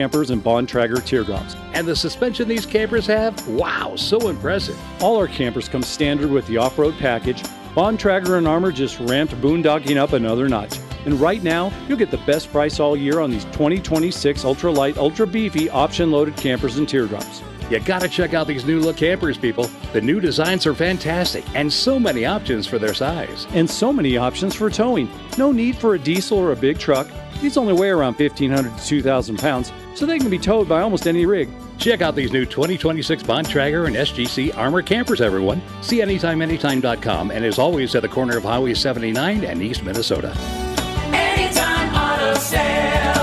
campers and Bontrager teardrops. And the suspension these campers have? Wow, so impressive. All our campers come standard with the off-road package. Bontrager and Armor just ramped boondocking up another notch. And right now, you'll get the best price all year on these 2026 ultra-light, ultra-beefy, option-loaded campers and teardrops. You gotta check out these new look campers, people. The new designs are fantastic, and so many options for their size. And so many options for towing. No need for a diesel or a big truck. These only weigh around 1,500 to 2,000 pounds, so they can be towed by almost any rig. Check out these new 2026 Bontrager and SGC Armor campers, everyone. See anytimeanytime.com, and as always at the corner of Highway 79 and East Minnesota. Anytime Auto Sales.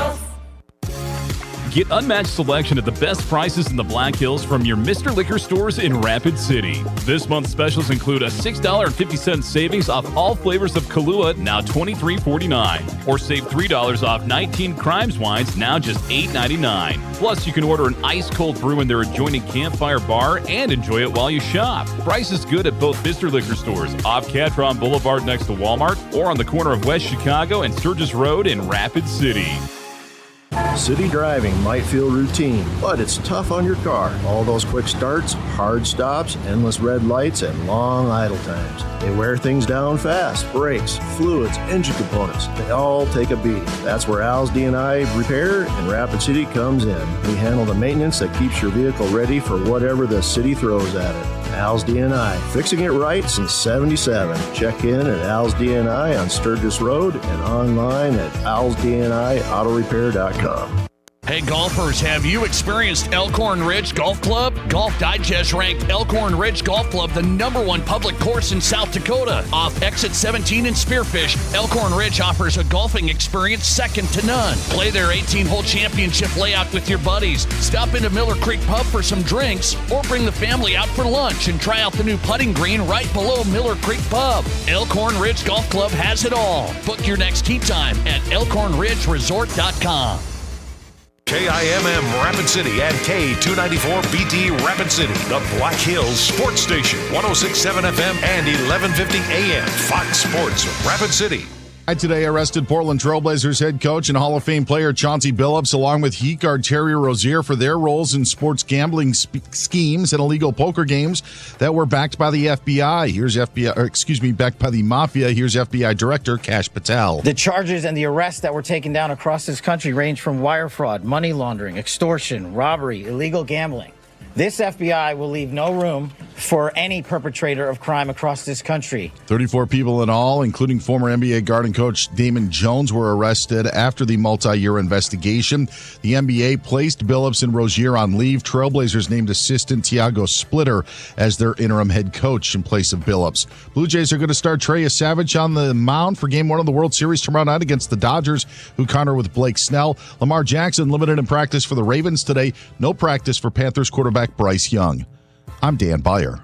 Get unmatched selection at the best prices in the Black Hills from your Mr. Liquor stores in Rapid City. This month's specials include a $6.50 savings off all flavors of Kahlua, now $23.49. Or save $3 off 19 Crimes wines, now just $8.99. Plus, you can order an ice-cold brew in their adjoining Campfire Bar and enjoy it while you shop. Price is good at both Mr. Liquor stores, off Catron Boulevard next to Walmart, or on the corner of West Chicago and Sturgis Road in Rapid City. City driving might feel routine, but it's tough on your car. All those quick starts, hard stops, endless red lights, and long idle times. They wear things down fast. Brakes, fluids, engine components, they all take a beating. That's where Al's D&I Repair in Rapid City comes in. We handle the maintenance that keeps your vehicle ready for whatever the city throws at it. Al's D&I, fixing it right since 77. Check in at Al's D&I on Sturgis Road and online at alsdniautorepair.com. Hey golfers, have you experienced Elkhorn Ridge Golf Club? Golf Digest ranked Elkhorn Ridge Golf Club the #1 public course in South Dakota. Off Exit 17 in Spearfish, Elkhorn Ridge offers a golfing experience second to none. Play their 18-hole championship layout with your buddies. Stop into Miller Creek Pub for some drinks, or bring the family out for lunch and try out the new putting green right below Miller Creek Pub. Elkhorn Ridge Golf Club has it all. Book your next tee time at elkhornridgeresort.com. KIMM Rapid City and K294BT Rapid City, the Black Hills Sports Station, 106.7 FM and 1150 AM, Fox Sports Rapid City. Today arrested Portland Trailblazers head coach and Hall of Fame player Chauncey Billups, along with Heat guard Terry Rozier, for their roles in sports gambling schemes and illegal poker games that were backed by the FBI. Backed by the Mafia. Here's FBI Director Kash Patel. The charges and the arrests that were taken down across this country range from wire fraud, money laundering, extortion, robbery, illegal gambling. This FBI will leave no room for any perpetrator of crime across this country. 34 people in all, including former NBA guard and coach Damon Jones, were arrested after the multi-year investigation. The NBA placed Billups and Rozier on leave. Trailblazers named assistant Tiago Splitter as their interim head coach in place of Billups. Blue Jays are going to start Trey Savage on the mound for Game 1 of the World Series tomorrow night against the Dodgers, who counter with Blake Snell. Lamar Jackson limited in practice for the Ravens today. No practice for Panthers quarterback Bryce Young. I'm Dan Beyer.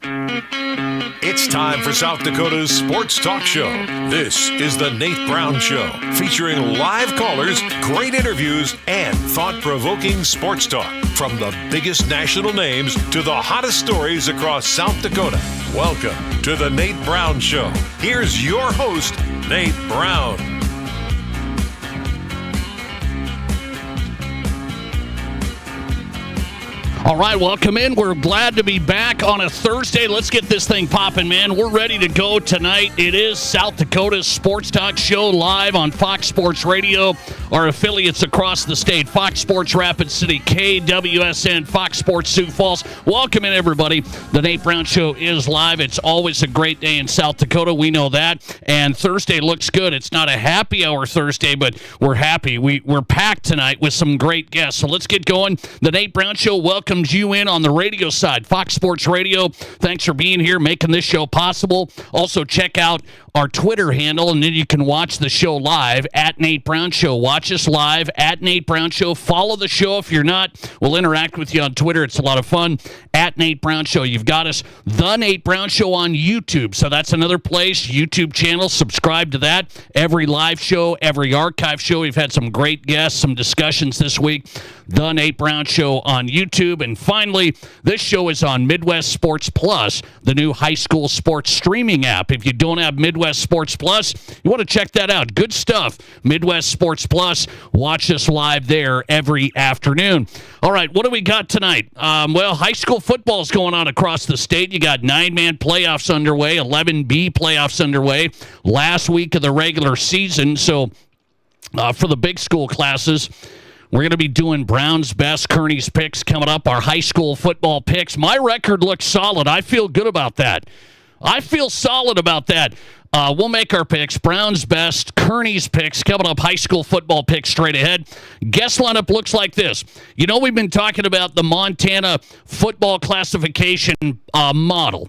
It's time for South Dakota's Sports Talk Show. This is the Nate Brown Show, featuring live callers, great interviews, and thought-provoking sports talk. From the biggest national names to the hottest stories across South Dakota. Welcome to the Nate Brown Show. Here's your host, Nate Brown. All right, welcome in. We're glad to be back on a Thursday. Let's get this thing popping, man. We're ready to go tonight. It is South Dakota's Sports Talk Show live on Fox Sports Radio, our affiliates across the state, Fox Sports Rapid City, KWSN, Fox Sports Sioux Falls. Welcome in, everybody. The Nate Brown Show is live. It's always a great day in South Dakota. We know that. And Thursday looks good. It's not a happy hour Thursday, but we're happy. We're packed tonight with some great guests. So let's get going. The Nate Brown Show welcomes you in on the radio side, Fox Sports Radio. Thanks for being here, making this show possible. Also, check out our Twitter handle, and then you can watch the show live at Nate Brown Show. Watch us live at Nate Brown Show. Follow the show. If you're not, we'll interact with you on Twitter. It's a lot of fun. At Nate Brown Show. You've got us, The Nate Brown Show, on YouTube. So that's another place, YouTube channel. Subscribe to that. Every live show, every archive show. We've had some great guests, some discussions this week. The Nate Brown Show on YouTube. And finally, this show is on Midwest Sports Plus, the new high school sports streaming app. If you don't have Midwest Sports Plus, you want to check that out. Good stuff. Midwest Sports Plus. Watch us live there every afternoon. All right, what do we got tonight? Well, high school football is going on across the state. You got 9-man playoffs underway, 11B playoffs underway, last week of the regular season. So for the big school classes, we're going to be doing Brown's Best, Kearney's Picks coming up, our high school football picks. My record looks solid. I feel good about that. I feel solid about that. We'll make our picks. Brown's Best, Kearney's Picks, coming up, high school football picks straight ahead. Guest lineup looks like this. You know, we've been talking about the Montana football classification model.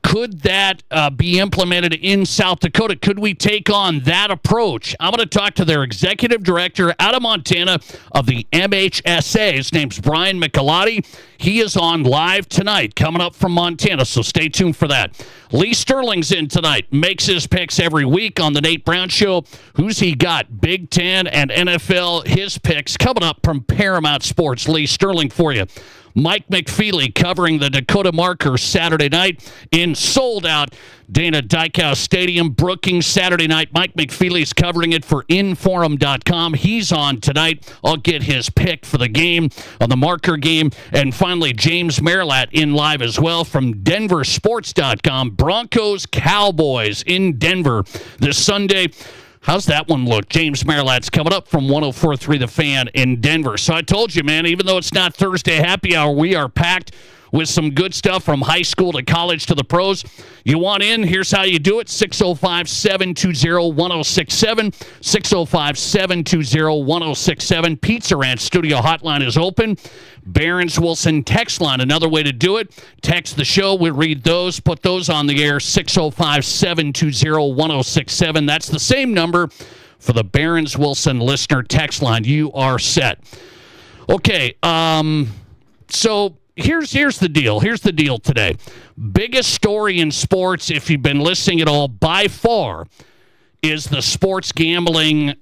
Could that be implemented in South Dakota? Could we take on that approach? I'm going to talk to their executive director out of Montana of the MHSA. His name's Brian McElottie. He is on live tonight, coming up from Montana, so stay tuned for that. Lee Sterling's in tonight, makes his picks every week on the Nate Brown Show. Who's he got? Big Ten and NFL, his picks coming up from Paramount Sports. Lee Sterling for you. Mike McFeely covering the Dakota Markers Saturday night in sold-out Dana Dykhouse Stadium. Brookings Saturday night. Mike McFeely's covering it for Inforum.com. He's on tonight. I'll get his pick for the game, on the Marker game. And finally, James Merlat in live as well from DenverSports.com. Broncos Cowboys in Denver this Sunday. How's that one look? James Merlat's coming up from 104.3 The Fan in Denver. So I told you, man, even though it's not Thursday happy hour, we are packed with some good stuff from high school to college to the pros. You want in? Here's how you do it. 605-720-1067. 605-720-1067. Pizza Ranch Studio Hotline is open. Barron's Wilson text line, another way to do it. Text the show. We'll read those, put those on the air. 605-720-1067. That's the same number for the Barron's Wilson listener text line. You are set. Okay, so here's the deal. Here's the deal today. Biggest story in sports, if you've been listening at all, by far, is the sports gambling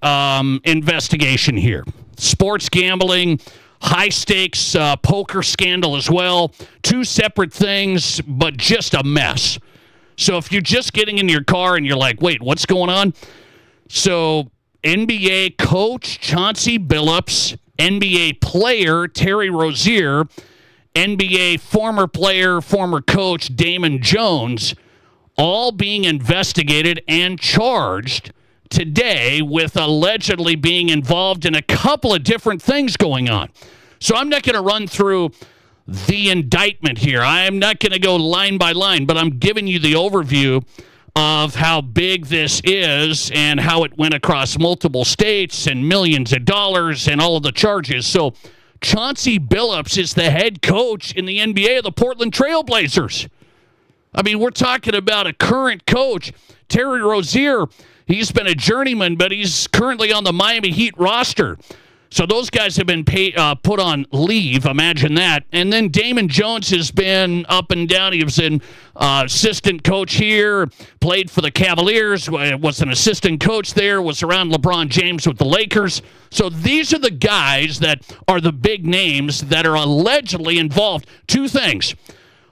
investigation here. Sports gambling, high-stakes poker scandal as well. Two separate things, but just a mess. So if you're just getting in your car and you're like, wait, what's going on? So NBA coach Chauncey Billups, NBA player Terry Rozier, NBA former player, former coach Damon Jones, all being investigated and charged today with allegedly being involved in a couple of different things going on. So I'm not going to run through the indictment here. I am not going to go line by line, but I'm giving you the overview of how big this is and how it went across multiple states and millions of dollars and all of the charges. So Chauncey Billups is the head coach in the NBA of the Portland Trail Blazers. I mean, we're talking about a current coach. Terry Rozier, he's been a journeyman, but he's currently on the Miami Heat roster. So those guys have been put on leave. Imagine that. And then Damon Jones has been up and down. He was an assistant coach here, played for the Cavaliers, was an assistant coach there, was around LeBron James with the Lakers. So these are the guys that are the big names that are allegedly involved. Two things.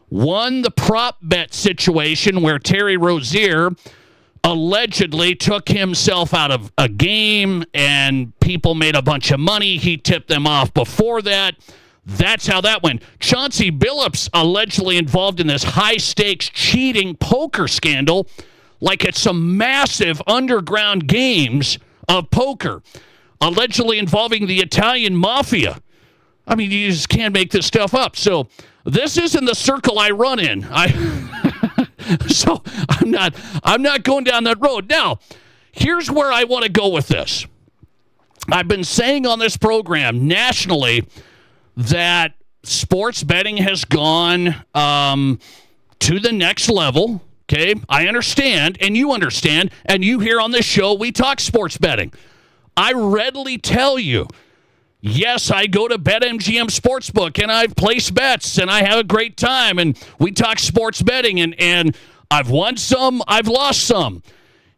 One, the prop bet situation where Terry Rozier allegedly took himself out of a game and people made a bunch of money. He tipped them off before that. That's how that went. Chauncey Billups allegedly involved in this high-stakes cheating poker scandal like it's some massive underground games of poker, allegedly involving the Italian mafia. I mean, you just can't make this stuff up. So this isn't the circle I run in. So I'm not going down that road. Now, here's where I want to go with this. I've been saying on this program nationally that sports betting has gone to the next level. Okay, I understand, and you understand, and you here on this show, we talk sports betting. I readily tell you, yes, I go to BetMGM Sportsbook, and I've placed bets, and I have a great time, and we talk sports betting, and I've won some, I've lost some.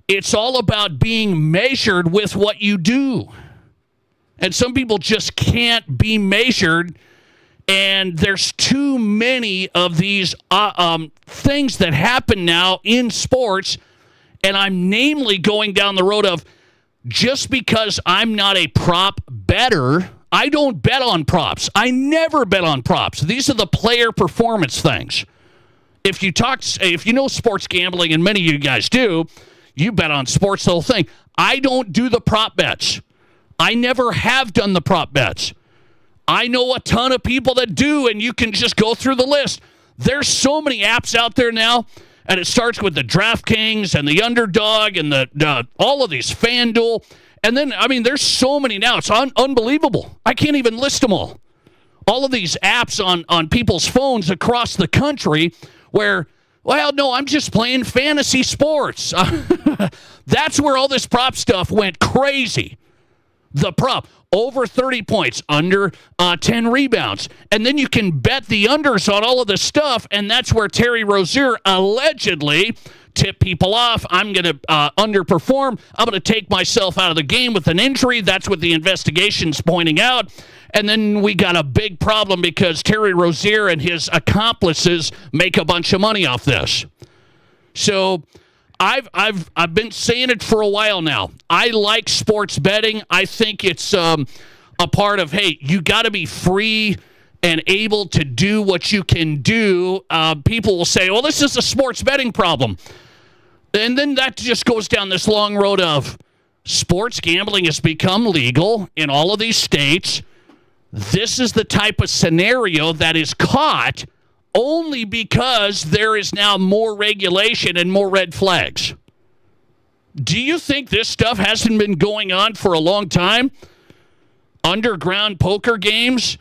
It's all about being measured with what you do. And some people just can't be measured And there's too many of these things that happen now in sports. And I'm namely going down the road of just because I'm not a prop bettor, I don't bet on props. I never bet on props. These are the player performance things. If you know sports gambling, and many of you guys do, you bet on sports the whole thing. I don't do the prop bets. I never have done the prop bets. I know a ton of people that do, and you can just go through the list. There's so many apps out there now, and it starts with the DraftKings and the Underdog and the all of these, FanDuel. And then, there's so many now. It's unbelievable. I can't even list them all. All of these apps on people's phones across the country where, well, no, I'm just playing fantasy sports. That's where all this prop stuff went crazy. The prop, over 30 points, under 10 rebounds. And then you can bet the unders on all of this stuff, and that's where Terry Rozier allegedly tipped people off. I'm going to underperform. I'm going to take myself out of the game with an injury. That's what the investigation's pointing out. And then we got a big problem because Terry Rozier and his accomplices make a bunch of money off this. So I've been saying it for a while now. I like sports betting. I think it's a part of, hey, you got to be free and able to do what you can do. People will say, well, this is a sports betting problem. And then that just goes down this long road of sports gambling has become legal in all of these states. This is the type of scenario that is caught only because there is now more regulation and more red flags. Do you think this stuff hasn't been going on for a long time? Underground poker games?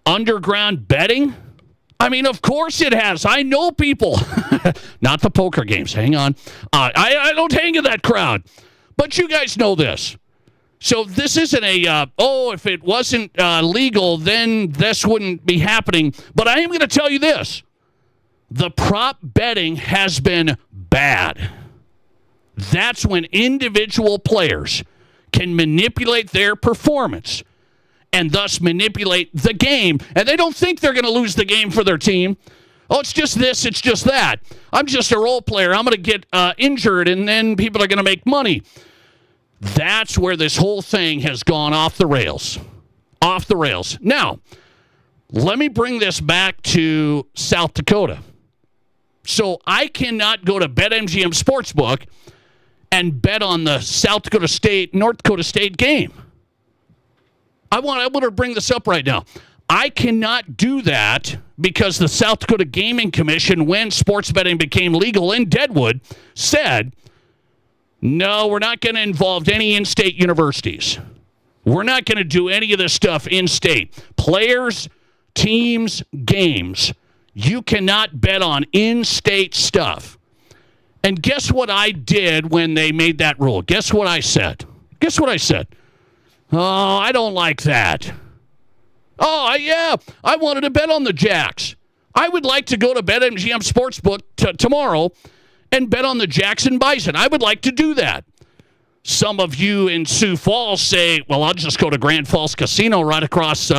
Underground betting? Of course it has. I know people. Not the poker games. Hang on. I don't hang in that crowd. But you guys know this. So this isn't if it wasn't legal, then this wouldn't be happening. But I am going to tell you this. The prop betting has been bad. That's when individual players can manipulate their performance and thus manipulate the game. And they don't think they're going to lose the game for their team. Oh, it's just this, it's just that. I'm just a role player. I'm going to get injured, and then people are going to make money. That's where this whole thing has gone off the rails. Off the rails. Now, let me bring this back to South Dakota. So I cannot go to BetMGM Sportsbook and bet on the North Dakota State game. I want to bring this up right now. I cannot do that because the South Dakota Gaming Commission, when sports betting became legal in Deadwood, said, no, we're not going to involve any in-state universities. We're not going to do any of this stuff in-state. Players, teams, games. You cannot bet on in-state stuff. And guess what I did when they made that rule? Guess what I said? Oh, I don't like that. Oh, yeah, I wanted to bet on the Jacks. I would like to go to BetMGM Sportsbook tomorrow and bet on the Jackson Bison. I would like to do that. Some of you in Sioux Falls say, well, I'll just go to Grand Falls Casino right across,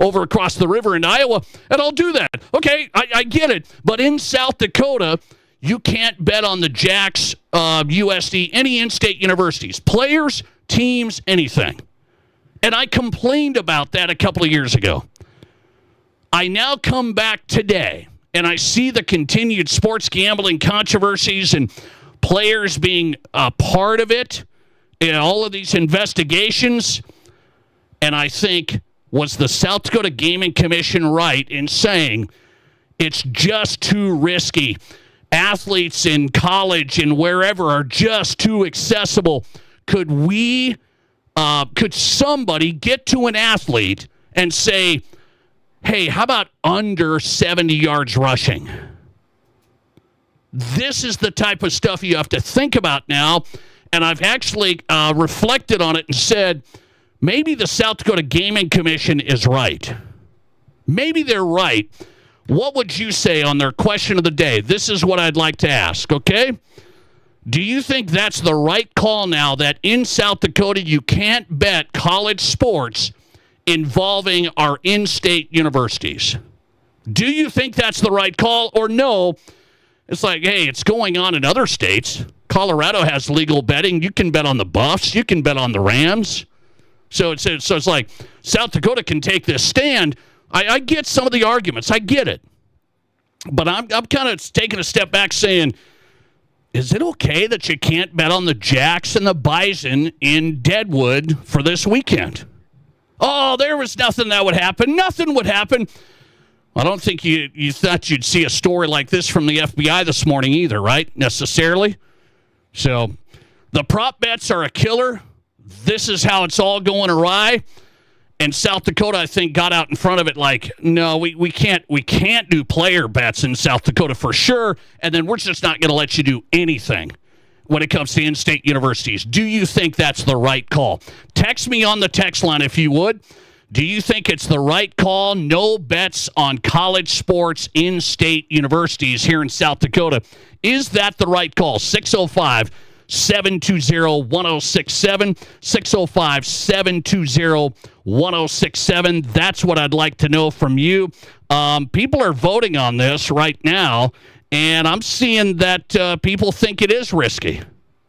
over across the river in Iowa, and I'll do that. Okay, I get it. But in South Dakota, you can't bet on the Jacks, USD, any in-state universities. Players, teams, anything. And I complained about that a couple of years ago. I now come back today, and I see the continued sports gambling controversies and players being a part of it in all of these investigations. And I think, was the South Dakota Gaming Commission right in saying it's just too risky? Athletes in college and wherever are just too accessible. Could somebody get to an athlete and say, hey, how about under 70 yards rushing? This is the type of stuff you have to think about now. And I've actually reflected on it and said, maybe the South Dakota Gaming Commission is right. Maybe they're right. What would you say on their question of the day? This is what I'd like to ask, okay? Do you think that's the right call now that in South Dakota you can't bet college sports involving our in-state universities. Do you think that's the right call or no? It's like, hey, it's going on in other states. Colorado has legal betting. You can bet on the Buffs. You can bet on the Rams. So it's like South Dakota can take this stand. I get some of the arguments. I get it. But I'm kind of taking a step back saying, is it okay that you can't bet on the Jacks and the Bison in Deadwood for this weekend? Oh, there was nothing that would happen. Nothing would happen. I don't think you thought you'd see a story like this from the FBI this morning either, right? Necessarily. So the prop bets are a killer. This is how it's all going awry. And South Dakota, I think, got out in front of it like, no, we can't do player bets in South Dakota for sure, and then we're just not going to let you do anything when it comes to in-state universities. Do you think that's the right call? Text me on the text line if you would. Do you think it's the right call? No bets on college sports in-state universities here in South Dakota. Is that the right call? 605-720-1067, 605-720-1067. That's what I'd like to know from you. People are voting on this right now, and I'm seeing that people think it is risky.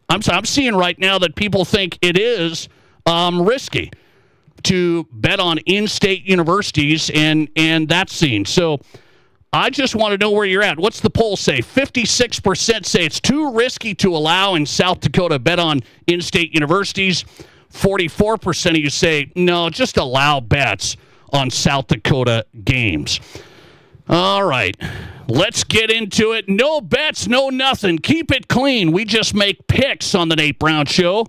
I'm seeing right now that people think it is risky to bet on in-state universities and that scene. So I just want to know where you're at. What's the poll say? 56% say it's too risky to allow in South Dakota bet on in-state universities. 44% of you say, no, just allow bets on South Dakota games. All right, let's get into it. No bets, no nothing. Keep it clean. We just make picks on the Nate Brown Show.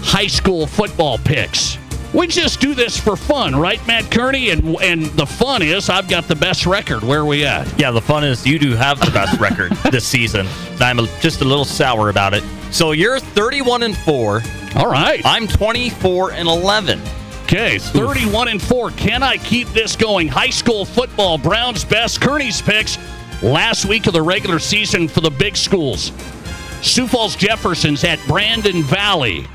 High school football picks. We just do this for fun, right, Matt Kearney? And the fun is I've got the best record. Where are we at? Yeah, the fun is you do have the best record this season. I'm just a little sour about it. So you're 31-4. All right. I'm 24-11. Okay, 31-4. Can I keep this going? High school football, Brown's best. Kearney's picks last week of the regular season for the big schools. Sioux Falls Jefferson's at Brandon Valley.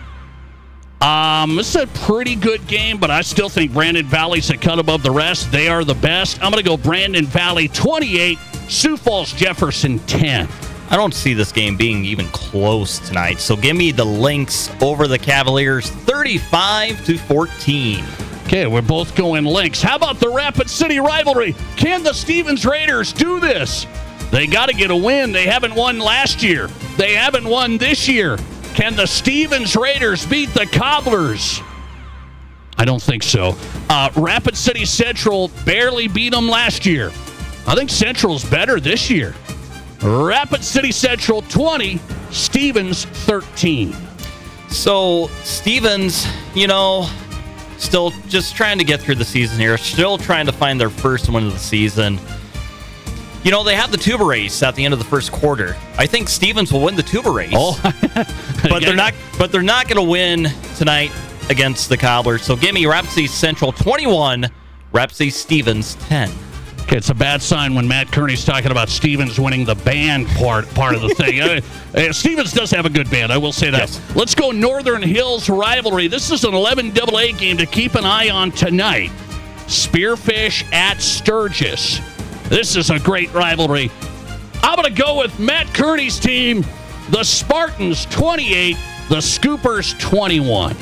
This is a pretty good game, but I still think Brandon Valley's a cut above the rest. They are the best. I'm going to go Brandon Valley 28, Sioux Falls Jefferson 10. I don't see this game being even close tonight, so give me the Lynx over the Cavaliers 35-14. Okay, we're both going Lynx. How about the Rapid City rivalry? Can the Stevens Raiders do this? They got to get a win. They haven't won last year. They haven't won this year. Can the Stevens Raiders beat the Cobblers? I don't think so. Rapid City Central barely beat them last year. I think Central's better this year. Rapid City Central 20, Stevens 13. So Stevens, still just trying to get through the season here. Still trying to find their first win of the season. They have the tuba race at the end of the first quarter. I think Stevens will win the tuba race. Oh. but they're not going to win tonight against the Cobblers. So give me Rapid City Central 21, Rapid City Stevens 10. Okay, it's a bad sign when Matt Kearney's talking about Stevens winning the band part of the thing. Stevens does have a good band, I will say that. Yes. Let's go Northern Hills rivalry. This is an 11 AA game to keep an eye on tonight. Spearfish at Sturgis. This is a great rivalry. I'm going to go with Matt Kearney's team, the Spartans 28, the Scoopers 21.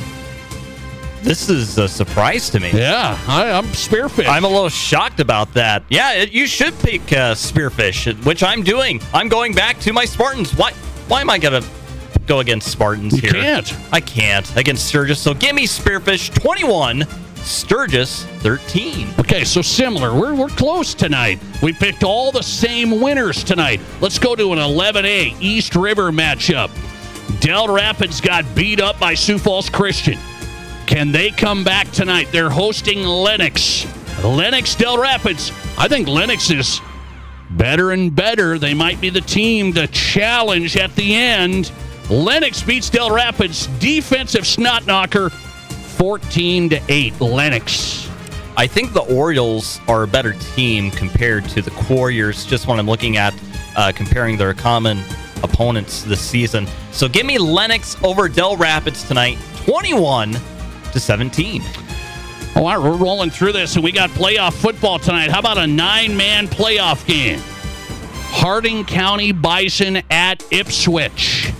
This is a surprise to me. Yeah, I'm Spearfish. I'm a little shocked about that. Yeah, you should pick Spearfish, which I'm doing. I'm going back to my Spartans. Why am I going to go against Spartans here? You can't. I can't against Sturgis. So give me Spearfish 21, Sturgis 13. Okay, so similar. We're close tonight. We picked all the same winners tonight. Let's go to an 11A East River matchup. Del Rapids got beat up by Sioux Falls Christian. Can they come back tonight? They're hosting Lennox. Lennox Del Rapids. I think Lennox is better and better. They might be the team to challenge at the end. Lennox beats Del Rapids. Defensive snot knocker, 14-8. Lennox. I think the Orioles are a better team compared to the Warriors, just when I'm looking at comparing their common opponents this season. So give me Lennox over Del Rapids tonight, 21-17. All right, we're rolling through this, and we got playoff football tonight. How about a 9-man playoff game? Harding County Bison at Ipswich.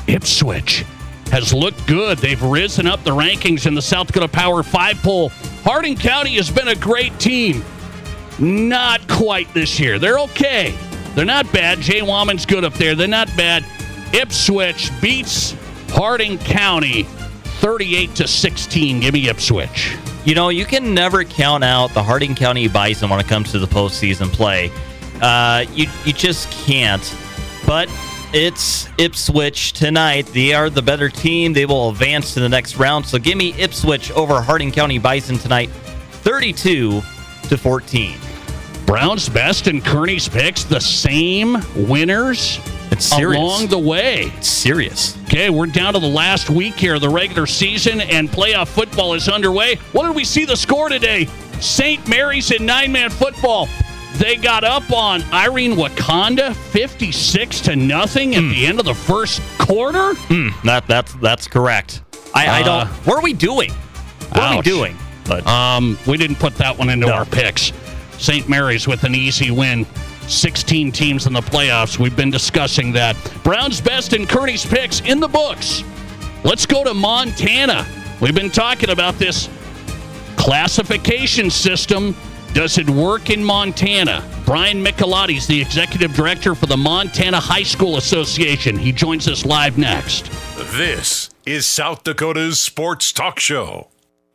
Ipswich has looked good. They've risen up the rankings in the South Dakota Power 5 poll. Harding County has been a great team. Not quite this year. They're okay. They're not bad. Jay Wamman's good up there. They're not bad. Ipswich beats Harding County 38-16. Give me Ipswich. You know, you can never count out the Harding County Bison when it comes to the postseason play. You just can't. But it's Ipswich tonight. They are the better team. They will advance to the next round. So give me Ipswich over Harding County Bison tonight, 32-14. Brown's Best and Kearney's Picks, the same winners along the way. It's serious. Okay, we're down to the last week here of the regular season, and playoff football is underway. What did we see the score today? St. Mary's in 9-man football. They got up on Irene Wakanda 56-0 at the end of the first quarter. That's correct. I don't. What are we doing? What are we doing? But we didn't put that one into our picks. St. Mary's with an easy win. 16 teams in the playoffs. We've been discussing that. Brown's Best and Kearney's Picks in the books. Let's go to Montana. We've been talking about this classification system. Does it work in Montana? Brian Michelotti is the executive director for the Montana High School Association. He joins us live next. This is South Dakota's Sports Talk Show.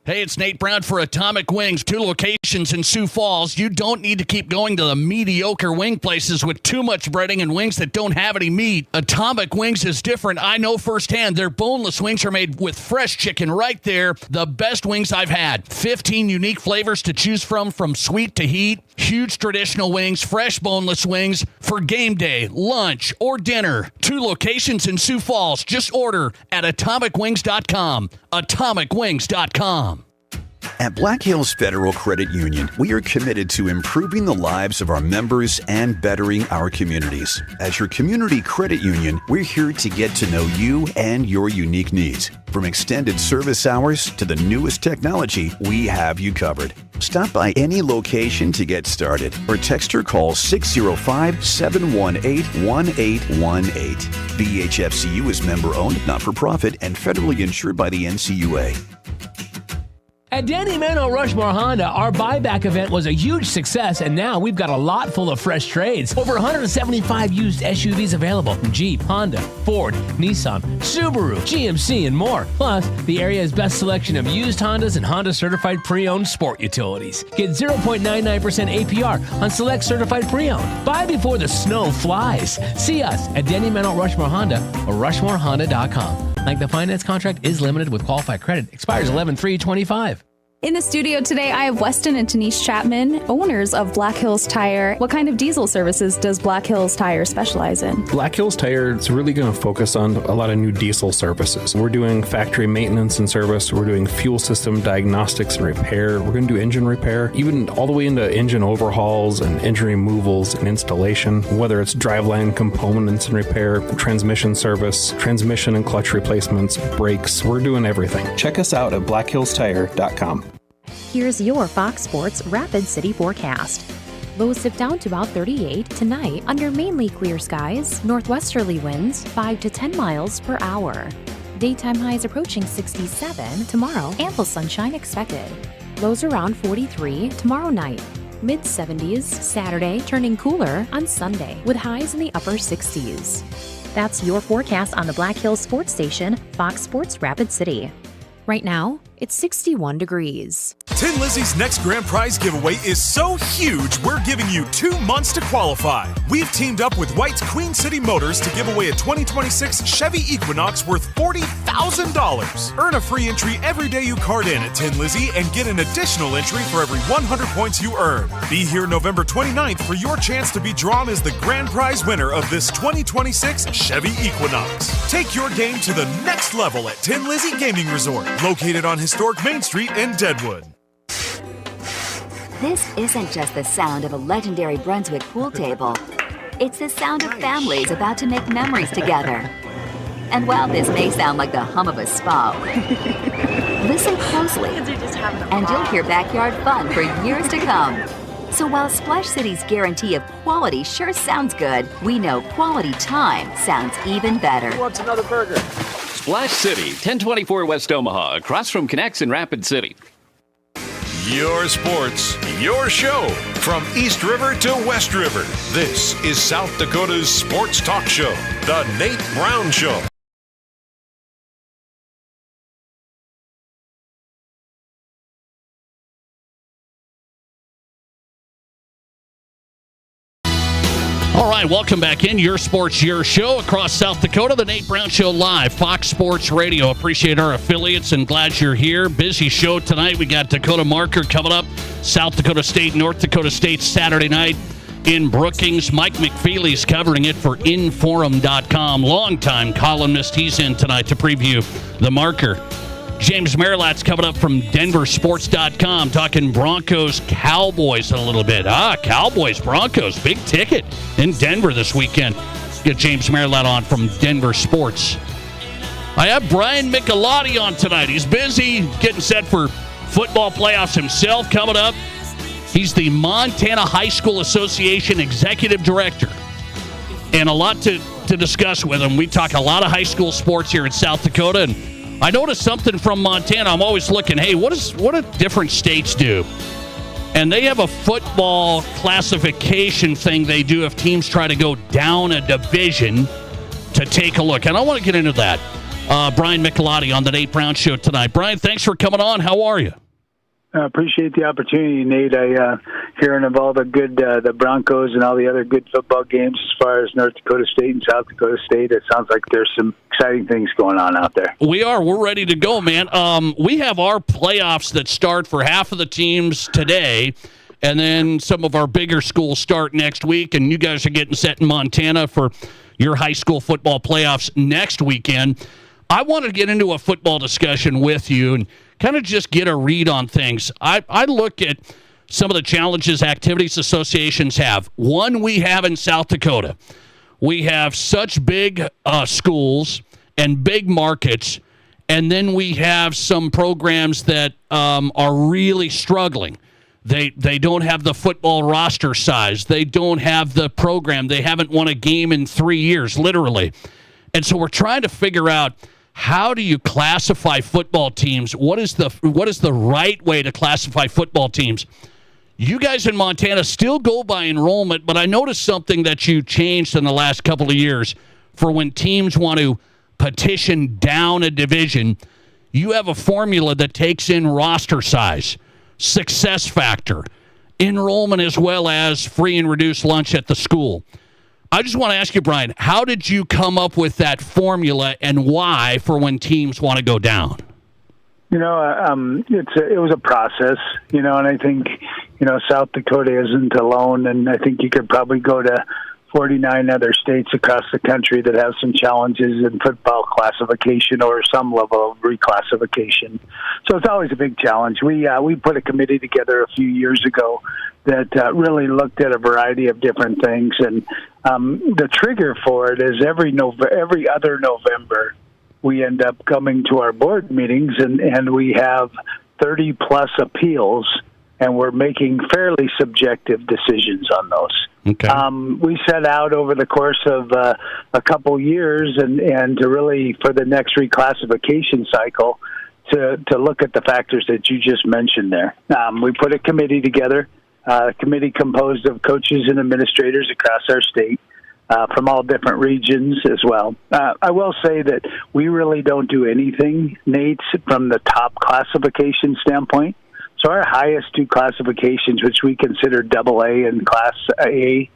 Hey, it's Nate Brown for Atomic Wings, 2 locations in Sioux Falls. You don't need to keep going to the mediocre wing places with too much breading and wings that don't have any meat. Atomic Wings is different. I know firsthand. Their boneless wings are made with fresh chicken right there. The best wings I've had. 15 unique flavors to choose from sweet to heat. Huge traditional wings, fresh boneless wings for game day, lunch, or dinner. 2 locations in Sioux Falls. Just order at atomicwings.com. Atomicwings.com. At Black Hills Federal Credit Union, we are committed to improving the lives of our members and bettering our communities. As your community credit union, we're here to get to know you and your unique needs. From extended service hours to the newest technology, we have you covered. Stop by any location to get started or text or call 605-718-1818. BHFCU is member-owned, not-for-profit, and federally insured by the NCUA. At Danny Mano Rushmore Honda, our buyback event was a huge success, and now we've got a lot full of fresh trades. Over 175 used SUVs available from Jeep, Honda, Ford, Nissan, Subaru, GMC, and more. Plus, the area's best selection of used Hondas and Honda-certified pre-owned sport utilities. Get 0.99% APR on select certified pre-owned. Buy before the snow flies. See us at Danny Mano Rushmore Honda or RushmoreHonda.com. Like the finance contract is limited with qualified credit. Expires 11/3/25. In the studio today, I have Weston and Denise Chapman, owners of Black Hills Tire. What kind of diesel services does Black Hills Tire specialize in? Black Hills Tire is really going to focus on a lot of new diesel services. We're doing factory maintenance and service. We're doing fuel system diagnostics and repair. We're going to do engine repair, even all the way into engine overhauls and engine removals and installation, whether it's driveline components and repair, transmission service, transmission and clutch replacements, brakes. We're doing everything. Check us out at blackhillstire.com. Here's your Fox Sports Rapid City forecast. Lows dip down to about 38 tonight under mainly clear skies, northwesterly winds 5 to 10 miles per hour. Daytime highs approaching 67 tomorrow, ample sunshine expected. Lows around 43 tomorrow night. Mid-70s Saturday, turning cooler on Sunday with highs in the upper 60s. That's your forecast on the Black Hills Sports Station, Fox Sports Rapid City. Right now, it's 61 degrees. Tin Lizzie's next grand prize giveaway is so huge, we're giving you 2 months to qualify. We've teamed up with White's Queen City Motors to give away a 2026 Chevy Equinox worth $40,000. Earn a free entry every day you card in at Tin Lizzie and get an additional entry for every 100 points you earn. Be here November 29th for your chance to be drawn as the grand prize winner of this 2026 Chevy Equinox. Take your game to the next level at Tin Lizzie Gaming Resort, located on historic Main Street in Deadwood. This isn't just the sound of a legendary Brunswick pool table. It's the sound of families about to make memories together. And while this may sound like the hum of a spa, Listen closely, and you'll hear backyard fun for years to come. So while Splash City's guarantee of quality sure sounds good, we know quality time sounds even better. Who wants another burger? Splash City, 1024 West Omaha, across from Connects in Rapid City. Your sports, your show. From East River to West River, this is South Dakota's sports talk show, The Nate Brown Show. All right, welcome back in. Your sports, your show across South Dakota. The Nate Brown Show live, Fox Sports Radio. Appreciate our affiliates and glad you're here. Busy show tonight. We got Dakota Marker coming up. South Dakota State, North Dakota State Saturday night in Brookings. Mike McFeely's covering it for Inforum.com. Longtime columnist. He's in tonight to preview the Marker. James Marilat's coming up from DenverSports.com, talking Broncos, Cowboys a little bit. Cowboys, Broncos, big ticket in Denver this weekend. Get James Marilat on from Denver Sports. I have Brian Michelotti on tonight. He's busy getting set for football playoffs himself coming up. He's the Montana High School Association Executive Director. And a lot to discuss with him. We talk a lot of high school sports here in South Dakota, and I noticed something from Montana. I'm always looking, hey, what do different states do? And they have a football classification thing they do if teams try to go down a division to take a look. And I want to get into that. Brian Michelotti on the Nate Brown Show tonight. Brian, thanks for coming on. How are you? I appreciate the opportunity, Nate. Hearing of all the good, the Broncos and all the other good football games as far as North Dakota State and South Dakota State, it sounds like there's some exciting things going on out there. We're ready to go, man. We have our playoffs that start for half of the teams today, and then some of our bigger schools start next week, and you guys are getting set in Montana for your high school football playoffs next weekend. I want to get into a football discussion with you and kind of just get a read on things. I look at some of the challenges activities associations have. One we have in South Dakota. We have such big schools and big markets, and then we have some programs that are really struggling. They don't have the football roster size. They don't have the program. They haven't won a game in 3 years, literally. And so we're trying to figure out, how do you classify football teams? What is the right way to classify football teams? You guys in Montana still go by enrollment, but I noticed something that you changed in the last couple of years for when teams want to petition down a division. You have a formula that takes in roster size, success factor, enrollment, as well as free and reduced lunch at the school. I just want to ask you, Brian, how did you come up with that formula and why for when teams want to go down? It was a process, and I think, South Dakota isn't alone, and I think you could probably go to 49 other states across the country that have some challenges in football classification or some level of reclassification. So it's always a big challenge. We put a committee together a few years ago that really looked at a variety of different things, and the trigger for it is every other November we end up coming to our board meetings, and we have 30 plus appeals, and we're making fairly subjective decisions on those. Okay. We set out over the course of a couple years and to really, for the next reclassification cycle, to look at the factors that you just mentioned there. We put a committee together, a committee composed of coaches and administrators across our state, from all different regions as well. I will say that we really don't do anything, Nate, from the top classification standpoint. So our highest two classifications, which we consider AA and Class A,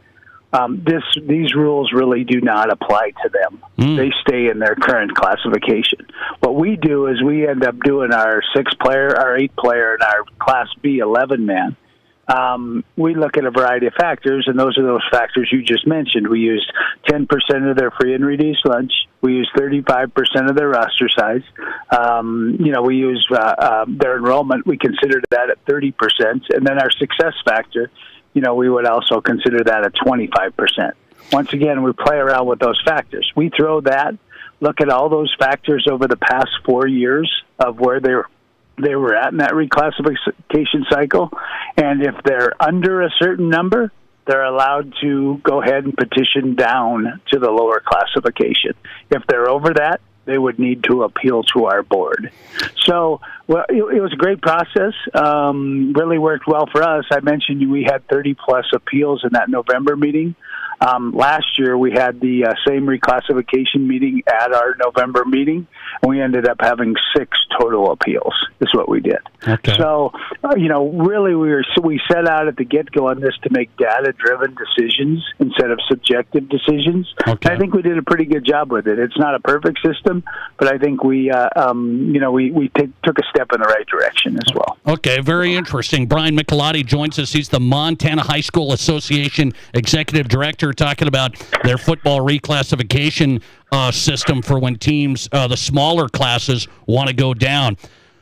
these rules really do not apply to them. They stay in their current classification. What we do is we end up doing our 6-player, our 8-player, and our Class B 11-man. We look at a variety of factors, and those are those factors you just mentioned. We used 10% of their free and reduced lunch. We used 35% of their roster size. We use their enrollment. We considered that at 30%. And then our success factor, we would also consider that at 25%. Once again, we play around with those factors. We throw that, look at all those factors over the past 4 years of where they're they were at in that reclassification cycle. And if they're under a certain number, they're allowed to go ahead and petition down to the lower classification. If they're over that, they would need to appeal to our board. So, well, it was a great process. Really worked well for us. I mentioned we had 30-plus appeals in that November meeting. Last year, we had the same reclassification meeting at our November meeting, and we ended up having 6 total appeals, is what we did. Okay. So, really we set out at the get-go on this to make data-driven decisions instead of subjective decisions. Okay. I think we did a pretty good job with it. It's not a perfect system, but I think we took a step in the right direction as well. Okay, very interesting. Brian Michelotti joins us. He's the Montana High School Association Executive Director, talking about their football reclassification system for when teams, the smaller classes, want to go down.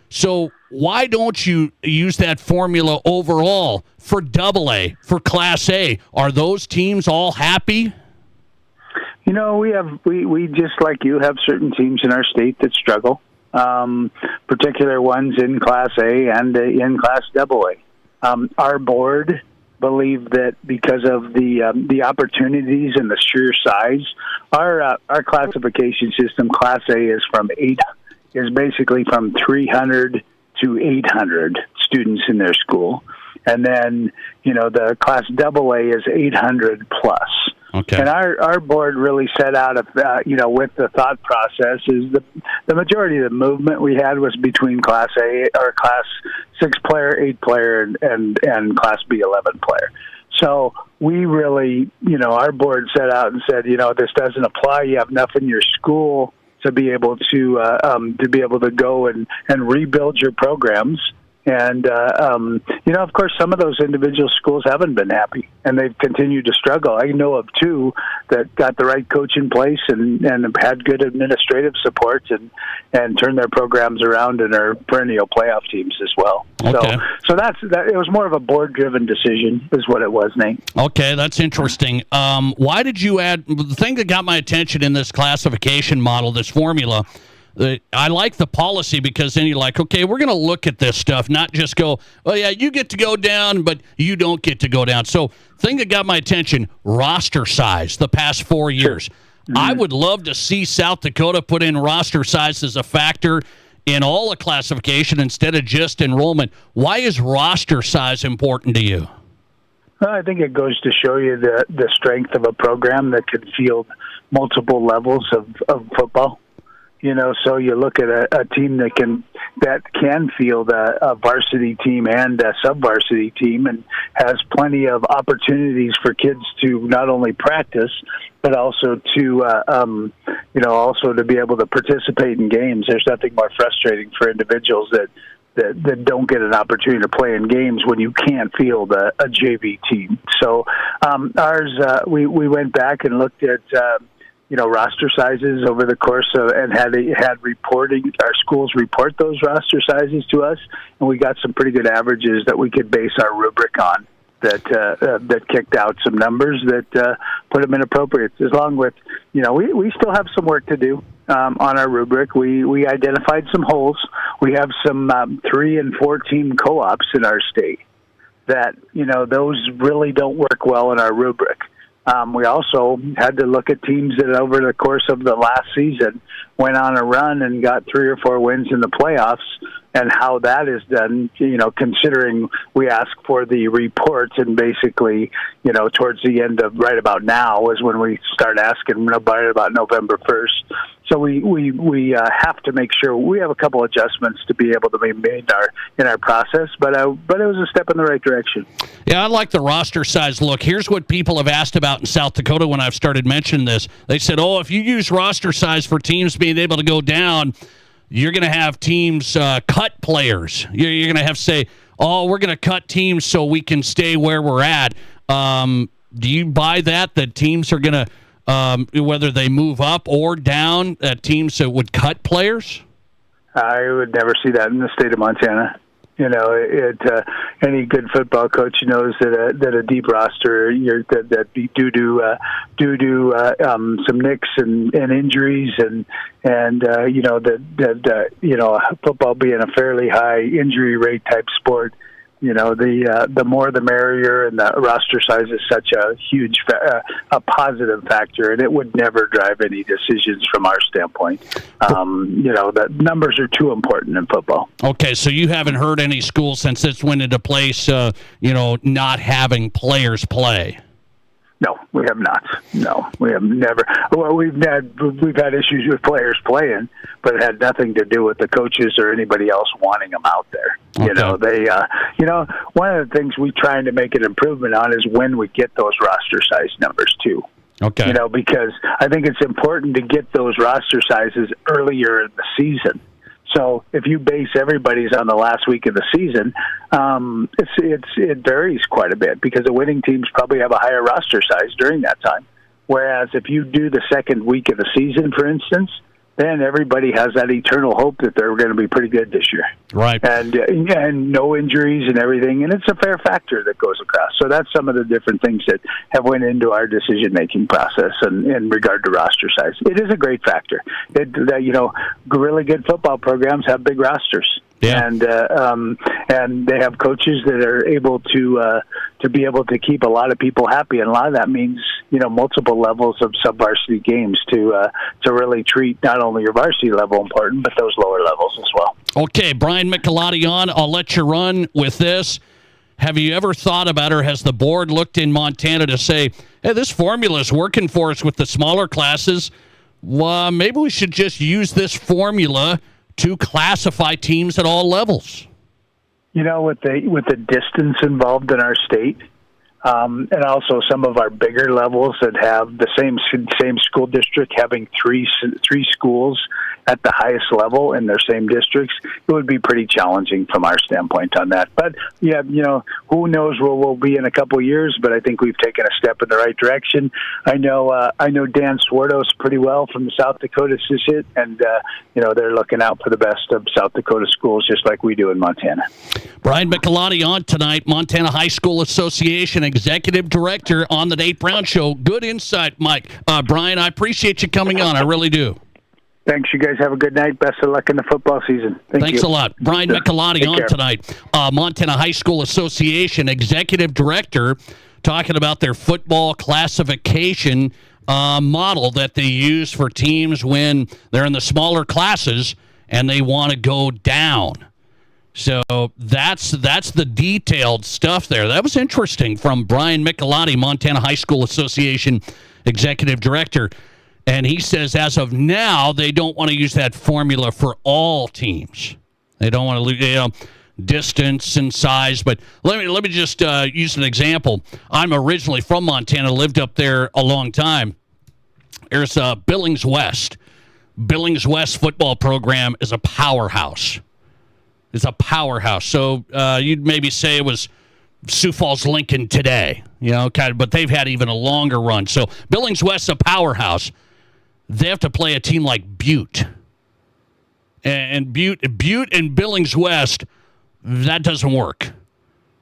So why don't you use that formula overall for AA, for Class A? Are those teams all happy? We just like you have certain teams in our state that struggle, particular ones in Class A and in Class AA. Our board believe that because of the opportunities and the sheer size, our classification system, Class A, is basically from 300 to 800 students in their school, and then the Class AA is 800 plus. Okay. And our board really set out, with the thought process is the majority of the movement we had was between Class A or Class 6 player, 8 player, and Class B 11 player. So we really, our board set out and said, this doesn't apply. You have enough in your school to be able to go and rebuild your programs. And, of course, some of those individual schools haven't been happy, and they've continued to struggle. I know of 2 that got the right coach in place and have had good administrative support and turned their programs around and are perennial playoff teams as well. Okay. So that. It was more of a board-driven decision is what it was, Nate. Okay, that's interesting. Why did you add – the thing that got my attention in this classification model, this formula – I like the policy because then you're like, okay, we're going to look at this stuff, not just go, oh, yeah, you get to go down, but you don't get to go down. So thing that got my attention, roster size the past 4 years. Mm-hmm. I would love to see South Dakota put in roster size as a factor in all the classification instead of just enrollment. Why is roster size important to you? Well, I think it goes to show you the strength of a program that can field multiple levels of football. So you look at a team that can field a varsity team and a sub-varsity team and has plenty of opportunities for kids to not only practice, but also to, also to be able to participate in games. There's nothing more frustrating for individuals that don't get an opportunity to play in games when you can't field a JV team. So we went back and looked at roster sizes over the course of, and had reporting, our schools report those roster sizes to us, and we got some pretty good averages that we could base our rubric on that kicked out some numbers that put them in appropriate. As long with, we still have some work to do on our rubric. We identified some holes. We have some 3 and 4 team co-ops in our state that, those really don't work well in our rubric. We also had to look at teams that over the course of the last season went on a run and got 3 or 4 wins in the playoffs, and how that is done, considering we ask for the report, and basically, towards the end of right about now is when we start asking about November 1st. So we have to make sure we have a couple adjustments to be able to be made in our process, but it was a step in the right direction. Yeah, I like the roster size look. Here's what people have asked about in South Dakota when I've started mentioning this. They said, if you use roster size for teams being able to go down, you're going to have teams cut players. You're going to have to say, we're going to cut teams so we can stay where we're at. Do you buy that teams are going to, whether they move up or down, teams that would cut players? I would never see that in the state of Montana. Any good football coach knows that a deep roster due to some nicks and injuries and football being a fairly high injury rate type sport. The more the merrier, and the roster size is such a huge a positive factor, and it would never drive any decisions from our standpoint. The numbers are too important in football. Okay, so you haven't heard any schools since this went into place, not having players play. No, we have not. No, we have never. Well, we've had issues with players playing, but it had nothing to do with the coaches or anybody else wanting them out there. Okay. One of the things we're trying to make an improvement on is when we get those roster size numbers too. Okay. Because I think it's important to get those roster sizes earlier in the season. So if you base everybody's on the last week of the season, it varies quite a bit because the winning teams probably have a higher roster size during that time. Whereas if you do the second week of the season, for instance, then everybody has that eternal hope that they're going to be pretty good this year. Right. And no injuries and everything, and it's a fair factor that goes across. So that's some of the different things that have went into our decision-making process in regard to roster size. It is a great factor. Really good football programs have big rosters. Yeah. And they have coaches that are able to be able to keep a lot of people happy, and a lot of that means multiple levels of sub-varsity games to really treat not only your varsity level important, but those lower levels as well. Okay, Brian Michelotti on. I'll let you run with this. Have you ever thought about, or has the board looked in Montana to say, hey, this formula is working for us with the smaller classes? Well, maybe we should just use this formula to classify teams at all levels. With the distance involved in our state, and also some of our bigger levels that have the same school district having three schools at the highest level in their same districts, it would be pretty challenging from our standpoint on that. But yeah, who knows where we'll be in a couple of years? But I think we've taken a step in the right direction. I know Dan Swartos pretty well from the South Dakota Associate, and they're looking out for the best of South Dakota schools just like we do in Montana. Brian Michelotti on tonight, Montana High School Association Executive Director on the Nate Brown Show. Good insight, Mike. Brian, I appreciate you coming on. I really do. Thanks. You guys have a good night. Best of luck in the football season. Thanks a lot. Brian Michelotti on tonight. Montana High School Association Executive Director talking about their football classification model that they use for teams when they're in the smaller classes and they want to go down. So that's the detailed stuff there. That was interesting from Brian Michelotti, Montana High School Association Executive Director. And he says as of now, they don't want to use that formula for all teams. They don't want to lose distance and size. But let me just use an example. I'm originally from Montana, lived up there a long time. There's Billings West. Billings West football program is a powerhouse. It's a powerhouse. So you'd maybe say it was Sioux Falls Lincoln today, but they've had even a longer run. So Billings West's a powerhouse. They have to play a team like Butte. And Butte and Billings West, that doesn't work.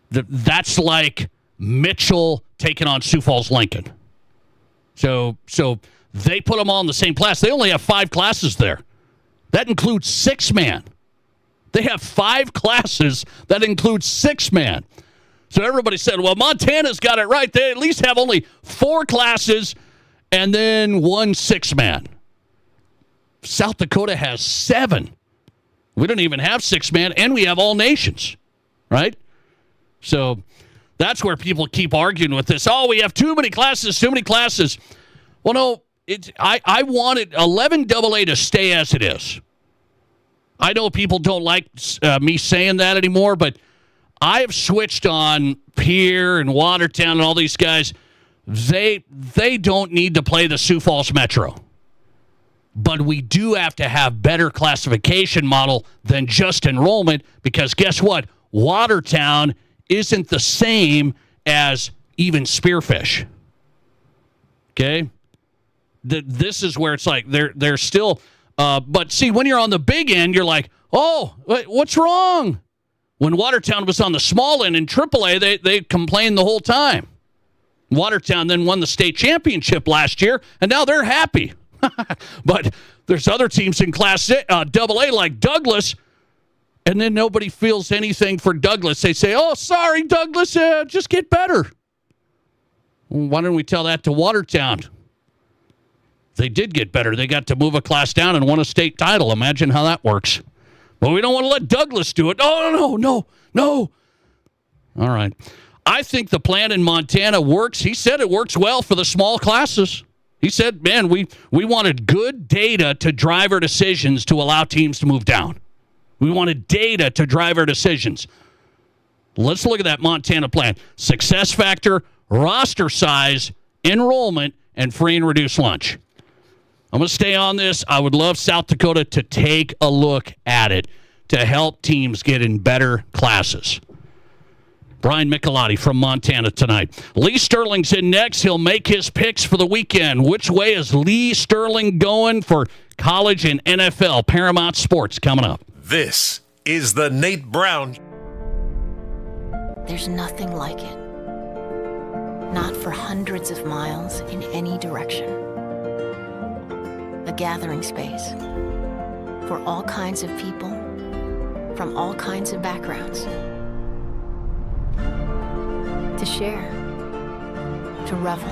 That's like Mitchell taking on Sioux Falls Lincoln. So they put them all in the same class. They only have 5 classes there. That includes 6-man. They have 5 classes that include 6-man. So everybody said, well, Montana's got it right. They at least have only 4 classes and then 1 6-man. South Dakota has 7. We don't even have 6-man, and we have all nations, right? So that's where people keep arguing with this. Oh, we have too many classes, too many classes. Well, no, I wanted 11 AA to stay as it is. I know people don't like me saying that anymore, but I have switched on Pierre and Watertown and all these guys. They don't need to play the Sioux Falls Metro. But we do have to have better classification model than just enrollment because guess what? Watertown isn't the same as even Spearfish. Okay? This is where it's like they're still but see, when you're on the big end, you're like, oh, what's wrong? When Watertown was on the small end in AAA, they complained the whole time. Watertown then won the state championship last year, and now they're happy. But there's other teams in Class AA like Douglas, and then nobody feels anything for Douglas. They say, oh, sorry, Douglas, just get better. Well, why don't we tell that to Watertown? They did get better. They got to move a class down and won a state title. Imagine how that works. But we don't want to let Douglas do it. Oh, no. All right. I think the plan in Montana works. He said it works well for the small classes. He said, man, we wanted good data to drive our decisions to allow teams to move down. We wanted data to drive our decisions. Let's look at that Montana plan. Success factor, roster size, enrollment, and free and reduced lunch. I'm going to stay on this. I would love South Dakota to take a look at it to help teams get in better classes. Brian Michelotti from Montana tonight. Lee Sterling's in next. He'll make his picks for the weekend. Which way is Lee Sterling going for college and NFL? Paramount Sports coming up. This is the Nate Brown. There's nothing like it. Not for hundreds of miles in any direction. A gathering space for all kinds of people from all kinds of backgrounds. To share, to revel,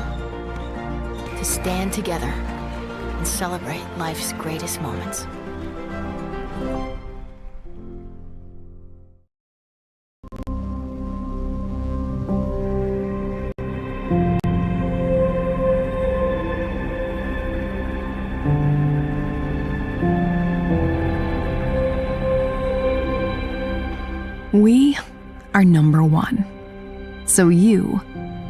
to stand together and celebrate life's greatest moments. We are number one. So you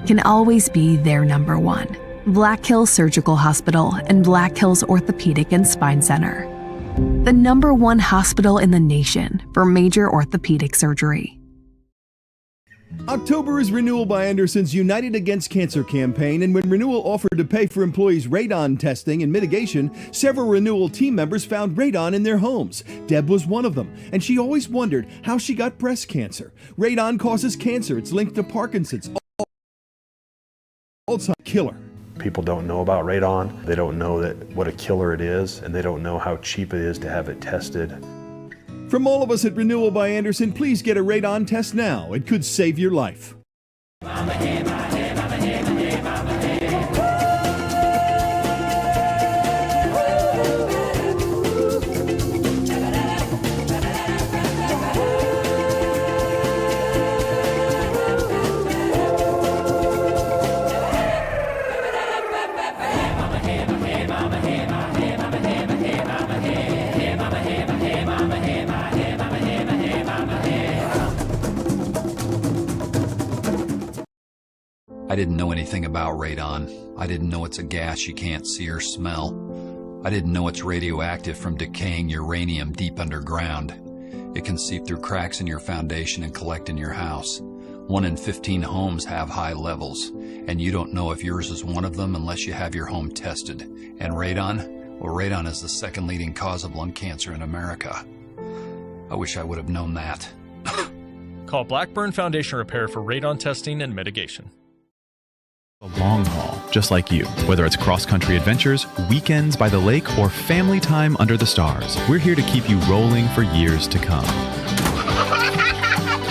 can always be their number one. Black Hills Surgical Hospital and Black Hills Orthopedic and Spine Center. The number one hospital in the nation for major orthopedic surgery. October is Renewal by Anderson's United Against Cancer campaign, and when Renewal offered to pay for employees' radon testing and mitigation, several Renewal team members found radon in their homes. Deb was one of them, and she always wondered how she got breast cancer. Radon causes cancer. It's linked to Parkinson's. Alzheimer's killer. People don't know about radon. They don't know what a killer it is, and they don't know how cheap it is to have it tested. From all of us at Renewal by Anderson, please get a radon test now. It could save your life. I didn't know anything about radon. I didn't know it's a gas you can't see or smell. I didn't know it's radioactive from decaying uranium deep underground. It can seep through cracks in your foundation and collect in your house. 1 in 15 homes have high levels, and you don't know if yours is one of them unless you have your home tested. And radon? Well, radon is the second leading cause of lung cancer in America. I wish I would have known that. Call Blackburn Foundation Repair for radon testing and mitigation. The long haul, just like you. Whether it's cross-country adventures, weekends by the lake, or family time under the stars, we're here to keep you rolling for years to come.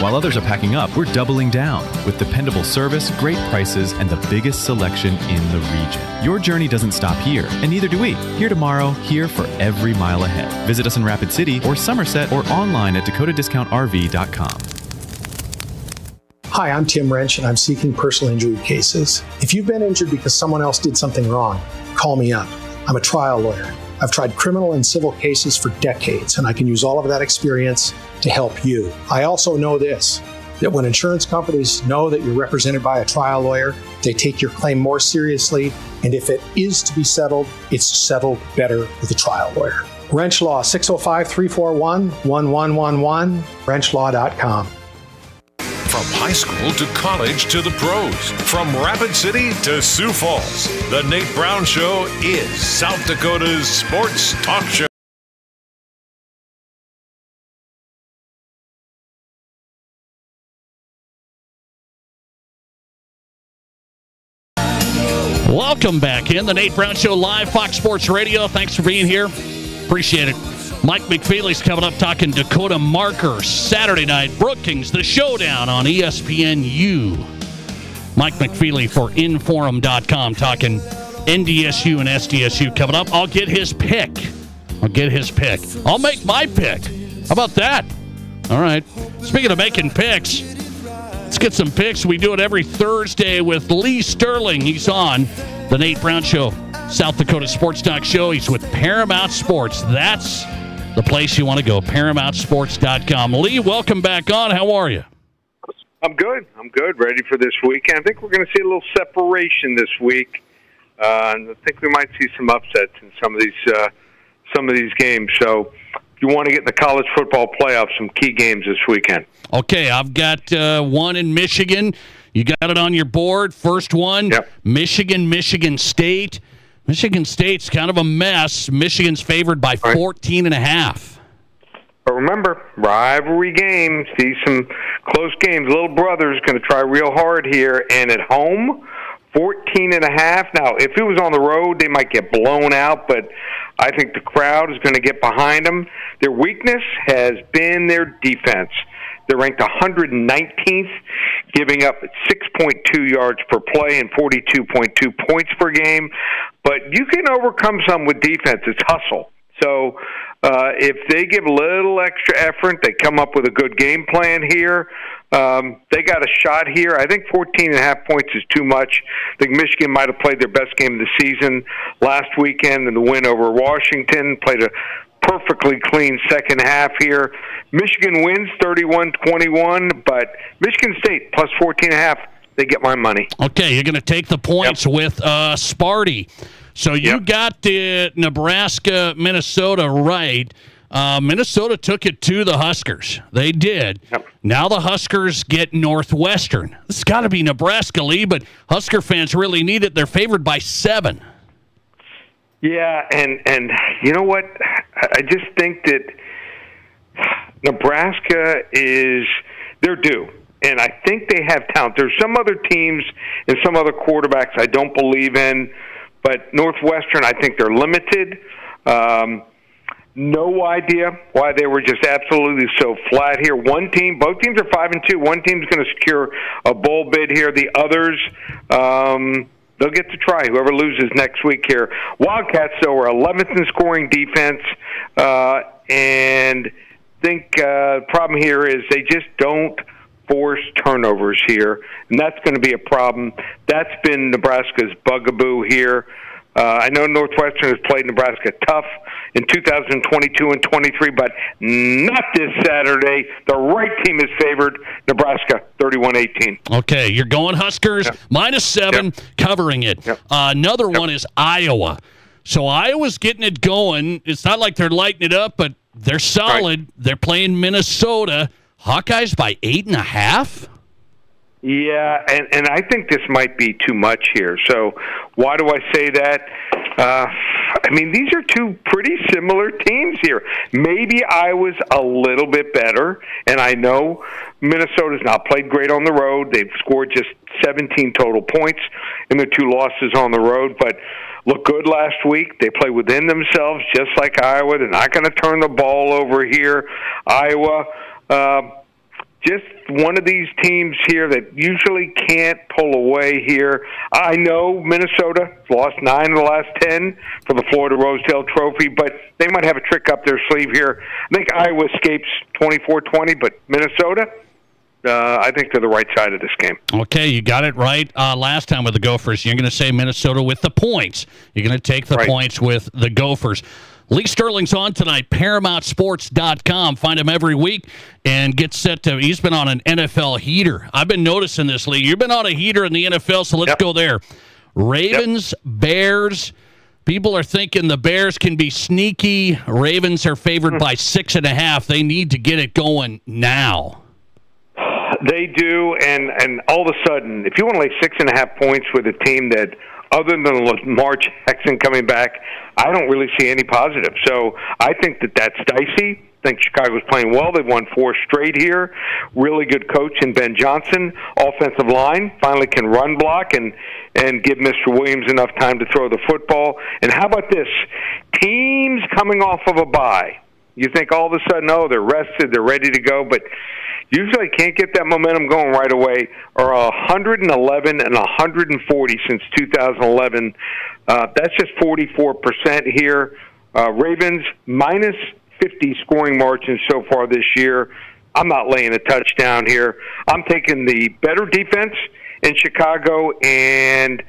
While others are packing up, we're doubling down with dependable service, great prices, and the biggest selection in the region. Your journey doesn't stop here, and neither do we. Here tomorrow, here for every mile ahead. Visit us in Rapid City or Somerset or online at dakotadiscountrv.com. Hi, I'm Tim Wrench, and I'm seeking personal injury cases. If you've been injured because someone else did something wrong, call me up. I'm a trial lawyer. I've tried criminal and civil cases for decades, and I can use all of that experience to help you. I also know this, that when insurance companies know that you're represented by a trial lawyer, they take your claim more seriously, and if it is to be settled, it's settled better with a trial lawyer. Wrench Law, 605-341-1111, wrenchlaw.com. From high school to college to the pros, from Rapid City to Sioux Falls, the Nate Brown Show is South Dakota's sports talk show. Welcome back in the Nate Brown Show live, Fox Sports Radio. Thanks for being here. Appreciate it. Mike McFeely's coming up talking Dakota Marker Saturday night. Brookings, the showdown on ESPNU. Mike McFeely for Inforum.com talking NDSU and SDSU coming up. I'll get his pick. I'll make my pick. How about that? All right. Speaking of making picks, let's get some picks. We do it every Thursday with Lee Sterling. He's on the Nate Brown Show, South Dakota Sports Talk Show. He's with Paramount Sports. That's the place you want to go, ParamountSports.com. Lee, welcome back on. How are you? I'm good. Ready for this weekend. I think we're going to see a little separation this week. And I think we might see some upsets in some of these games. So if you want to get in the college football playoffs, some key games this weekend. Okay, I've got one in Michigan. You got it on your board. First one, yep. Michigan State. Michigan State's kind of a mess. Michigan's favored by 14.5. But remember, rivalry games, see some close games. Little brother's going to try real hard here. And at home, 14.5. Now, if it was on the road, they might get blown out, but I think the crowd is going to get behind them. Their weakness has been their defense. They're ranked 119th, giving up 6.2 yards per play and 42.2 points per game. But you can overcome some with defense. It's hustle. So if they give a little extra effort, they come up with a good game plan here. They got a shot here. I think 14.5 points is too much. I think Michigan might have played their best game of the season last weekend in the win over Washington, played a perfectly clean second half here. Michigan wins 31-21, but Michigan State plus 14.5, they get my money. Okay, you're going to take the points with Sparty. So you got the Nebraska-Minnesota right. Minnesota took it to the Huskers. They did. Yep. Now the Huskers get Northwestern. This has got to be Nebraska, Lee, but Husker fans really need it. They're favored by 7. Yeah, and you know what? I just think that Nebraska they're due. And I think they have talent. There's some other teams and some other quarterbacks I don't believe in, but Northwestern, I think they're limited. No idea why they were just absolutely so flat here. Both teams are 5-2. One team's going to secure a bowl bid here. The others, they'll get to try, whoever loses next week here. Wildcats, though, are 11th in scoring defense, and I think the problem here is they just don't force turnovers here, and that's going to be a problem. That's been Nebraska's bugaboo here. I know Northwestern has played Nebraska tough in 2022 and 23, but not this Saturday. The right team is favored, Nebraska 31-18. Okay, you're going Huskers, -7, covering it. Another one is Iowa. So Iowa's getting it going. It's not like they're lighting it up, but they're solid. Right. They're playing Minnesota. Hawkeyes by 8.5? Yeah, and I think this might be too much here. So why do I say that? I mean, these are two pretty similar teams here. Maybe Iowa's a little bit better, and I know Minnesota's not played great on the road. They've scored just 17 total points in their 2 losses on the road, but looked good last week. They play within themselves just like Iowa. They're not going to turn the ball over here. Iowa, just one of these teams here that usually can't pull away here. I know Minnesota lost 9 of the last 10 for the Florida Rosedale Trophy, but they might have a trick up their sleeve here. I think Iowa escapes 24-20, but Minnesota, I think they're the right side of this game. Okay, you got it right last time with the Gophers. You're going to say Minnesota with the points. You're going to take the points with the Gophers. Lee Sterling's on tonight, ParamountSports.com. Find him every week and get set to – he's been on an NFL heater. I've been noticing this, Lee. You've been on a heater in the NFL, so let's go there. Ravens, Bears. People are thinking the Bears can be sneaky. Ravens are favored by 6.5. They need to get it going now. They do, and all of a sudden, if you want to lay 6.5 points with a team that – other than Lamar Jackson coming back, I don't really see any positive. So I think that's dicey. think Chicago's playing well. They've won 4 straight here. Really good coach in Ben Johnson. Offensive line finally can run block and give Mr. Williams enough time to throw the football. And how about this? Teams coming off of a bye. You think all of a sudden, oh, they're rested, they're ready to go, but usually can't get that momentum going right away. Are 111 and 140 since 2011. That's just 44% here. Ravens minus 50 scoring margin so far this year. I'm not laying a touchdown here. I'm taking the better defense in Chicago, and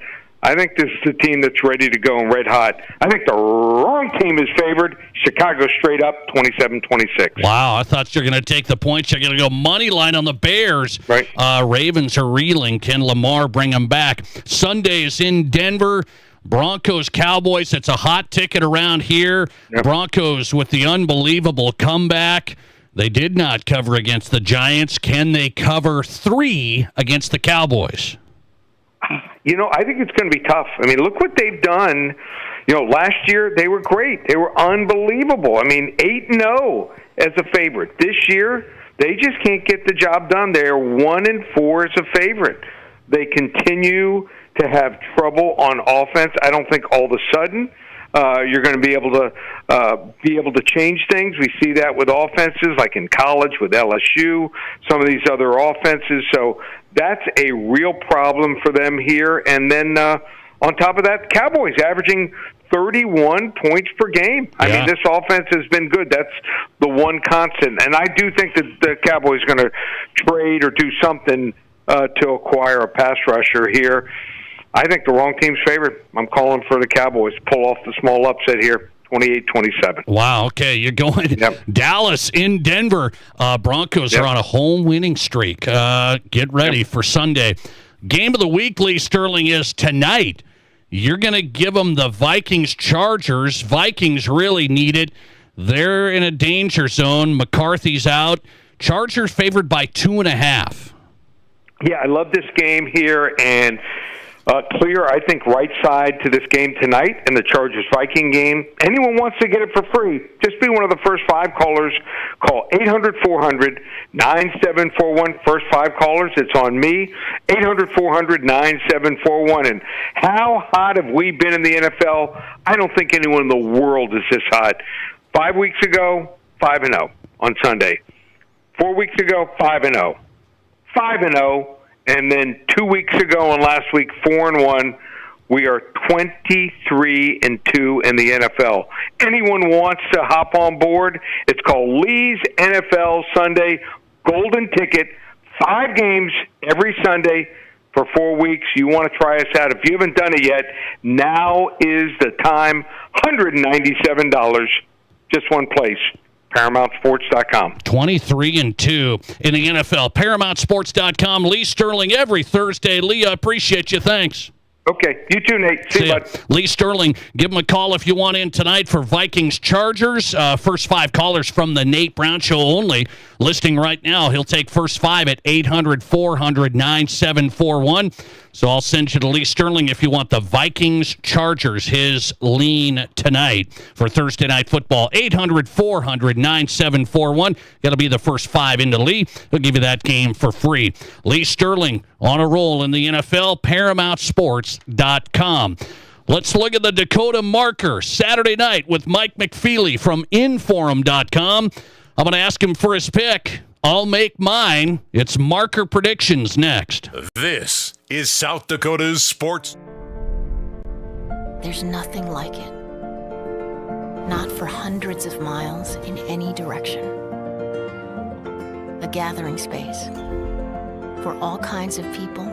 I think this is the team that's ready to go and red hot. I think the wrong team is favored. Chicago straight up 27-26. Wow, I thought you were going to take the points. You're going to go money line on the Bears. Right. Ravens are reeling. Can Lamar bring them back? Sunday is in Denver. Broncos, Cowboys. It's a hot ticket around here. Yep. Broncos with the unbelievable comeback. They did not cover against the Giants. Can they cover 3 against the Cowboys? You know, I think it's going to be tough. I mean, look what they've done. You know, last year they were great. They were unbelievable. I mean, 8-0 as a favorite. This year, they just can't get the job done. They are 1-4 as a favorite. They continue to have trouble on offense. I don't think all of a sudden you're going to be able to change things. We see that with offenses like in college with LSU, some of these other offenses. So that's a real problem for them here. And then on top of that, Cowboys averaging 31 points per game. I mean, this offense has been good. That's the one constant. And I do think that the Cowboys are going to trade or do something to acquire a pass rusher here. I think the wrong team's favored. I'm calling for the Cowboys to pull off the small upset here, 28-27. Wow, okay, you're going Dallas in Denver. Broncos are on a home winning streak. Get ready for Sunday. Game of the week, Lee Sterling, is tonight. You're going to give them the Vikings-Chargers. Vikings really need it. They're in a danger zone. McCarthy's out. Chargers favored by 2.5. Yeah, I love this game here, and clear, I think, right side to this game tonight in the Chargers-Viking game. Anyone wants to get it for free, just be one of the first 5 callers. Call 800-400-9741. First 5 callers, it's on me, 800-400-9741. And how hot have we been in the NFL? I don't think anyone in the world is this hot. 5 weeks ago, 5-0 on Sunday. 4 weeks ago, 5-0. 5-0. And then 2 weeks ago and last week, 4-1. We are 23-2 in the NFL. Anyone wants to hop on board? It's called Lee's NFL Sunday Golden Ticket. 5 games every Sunday for 4 weeks. You want to try us out. If you haven't done it yet, now is the time. $197, just one place. ParamountSports.com. 23-2 in the NFL. ParamountSports.com. Lee Sterling every Thursday. Lee, I appreciate you. Thanks. Okay. You too, Nate. See you, bud. Lee Sterling, give him a call if you want in tonight for Vikings-Chargers. First 5 callers from the Nate Brown Show only. Listing right now. He'll take first 5 at 800-400-9741. So I'll send you to Lee Sterling if you want the Vikings-Chargers, his lean tonight for Thursday Night Football. 800-400-9741. That'll be the first 5 into Lee. He'll give you that game for free. Lee Sterling on a roll in the NFL, ParamountSports.com. Let's look at the Dakota Marker Saturday night with Mike McFeely from Inforum.com. I'm going to ask him for his pick. I'll make mine. It's Marker Predictions next. This is South Dakota's Sports. There's nothing like it. Not for hundreds of miles in any direction. A gathering space for all kinds of people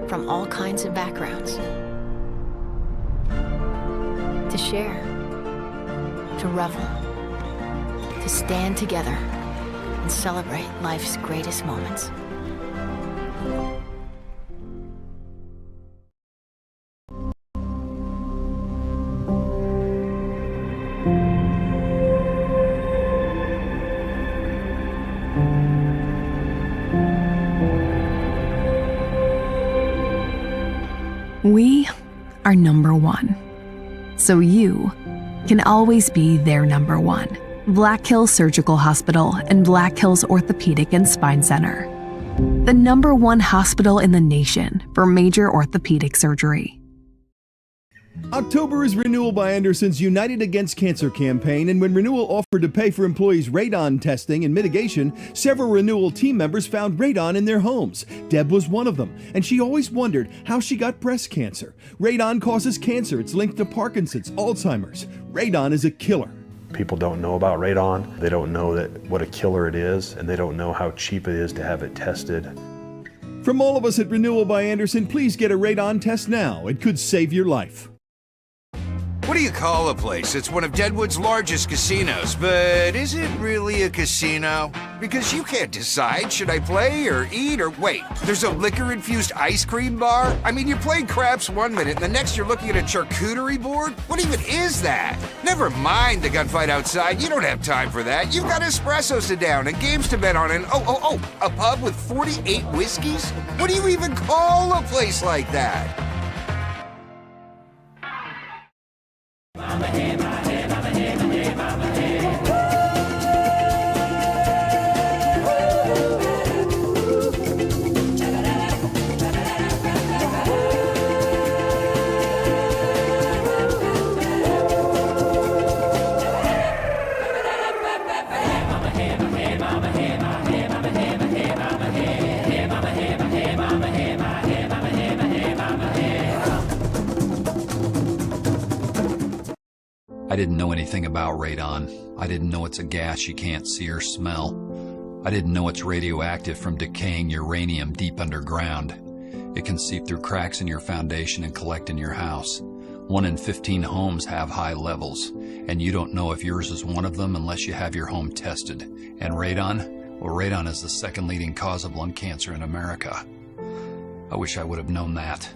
from all kinds of backgrounds. To share, to revel, to stand together and celebrate life's greatest moments. We are number one. So you can always be their number one. Black Hills Surgical Hospital and Black Hills Orthopedic and Spine Center. The #1 hospital in the nation for major orthopedic surgery. October is Renewal by Anderson's United Against Cancer campaign, and when Renewal offered to pay for employees' radon testing and mitigation, several Renewal team members found radon in their homes. Deb was one of them, and she always wondered how she got breast cancer. Radon causes cancer. It's linked to Parkinson's, Alzheimer's. Radon is a killer. People don't know about radon. They don't know what a killer it is, and they don't know how cheap it is to have it tested. From all of us at Renewal by Anderson, please get a radon test now. It could save your life. What do you call a place? It's one of Deadwood's largest casinos, but is it really a casino? Because you can't decide, should I play or eat or wait? There's a liquor-infused ice cream bar? I mean, you're playing craps one minute, and the next you're looking at a charcuterie board? What even is that? Never mind the gunfight outside. You don't have time for that. You've got espressos to down and games to bet on, and a pub with 48 whiskeys? What do you even call a place like that? I didn't know anything about radon. I didn't know it's a gas you can't see or smell. I didn't know it's radioactive from decaying uranium deep underground. It can seep through cracks in your foundation and collect in your house. 1 in 15 homes have high levels, and you don't know if yours is one of them unless you have your home tested. And radon? Well, radon is the second leading cause of lung cancer in America. I wish I would have known that.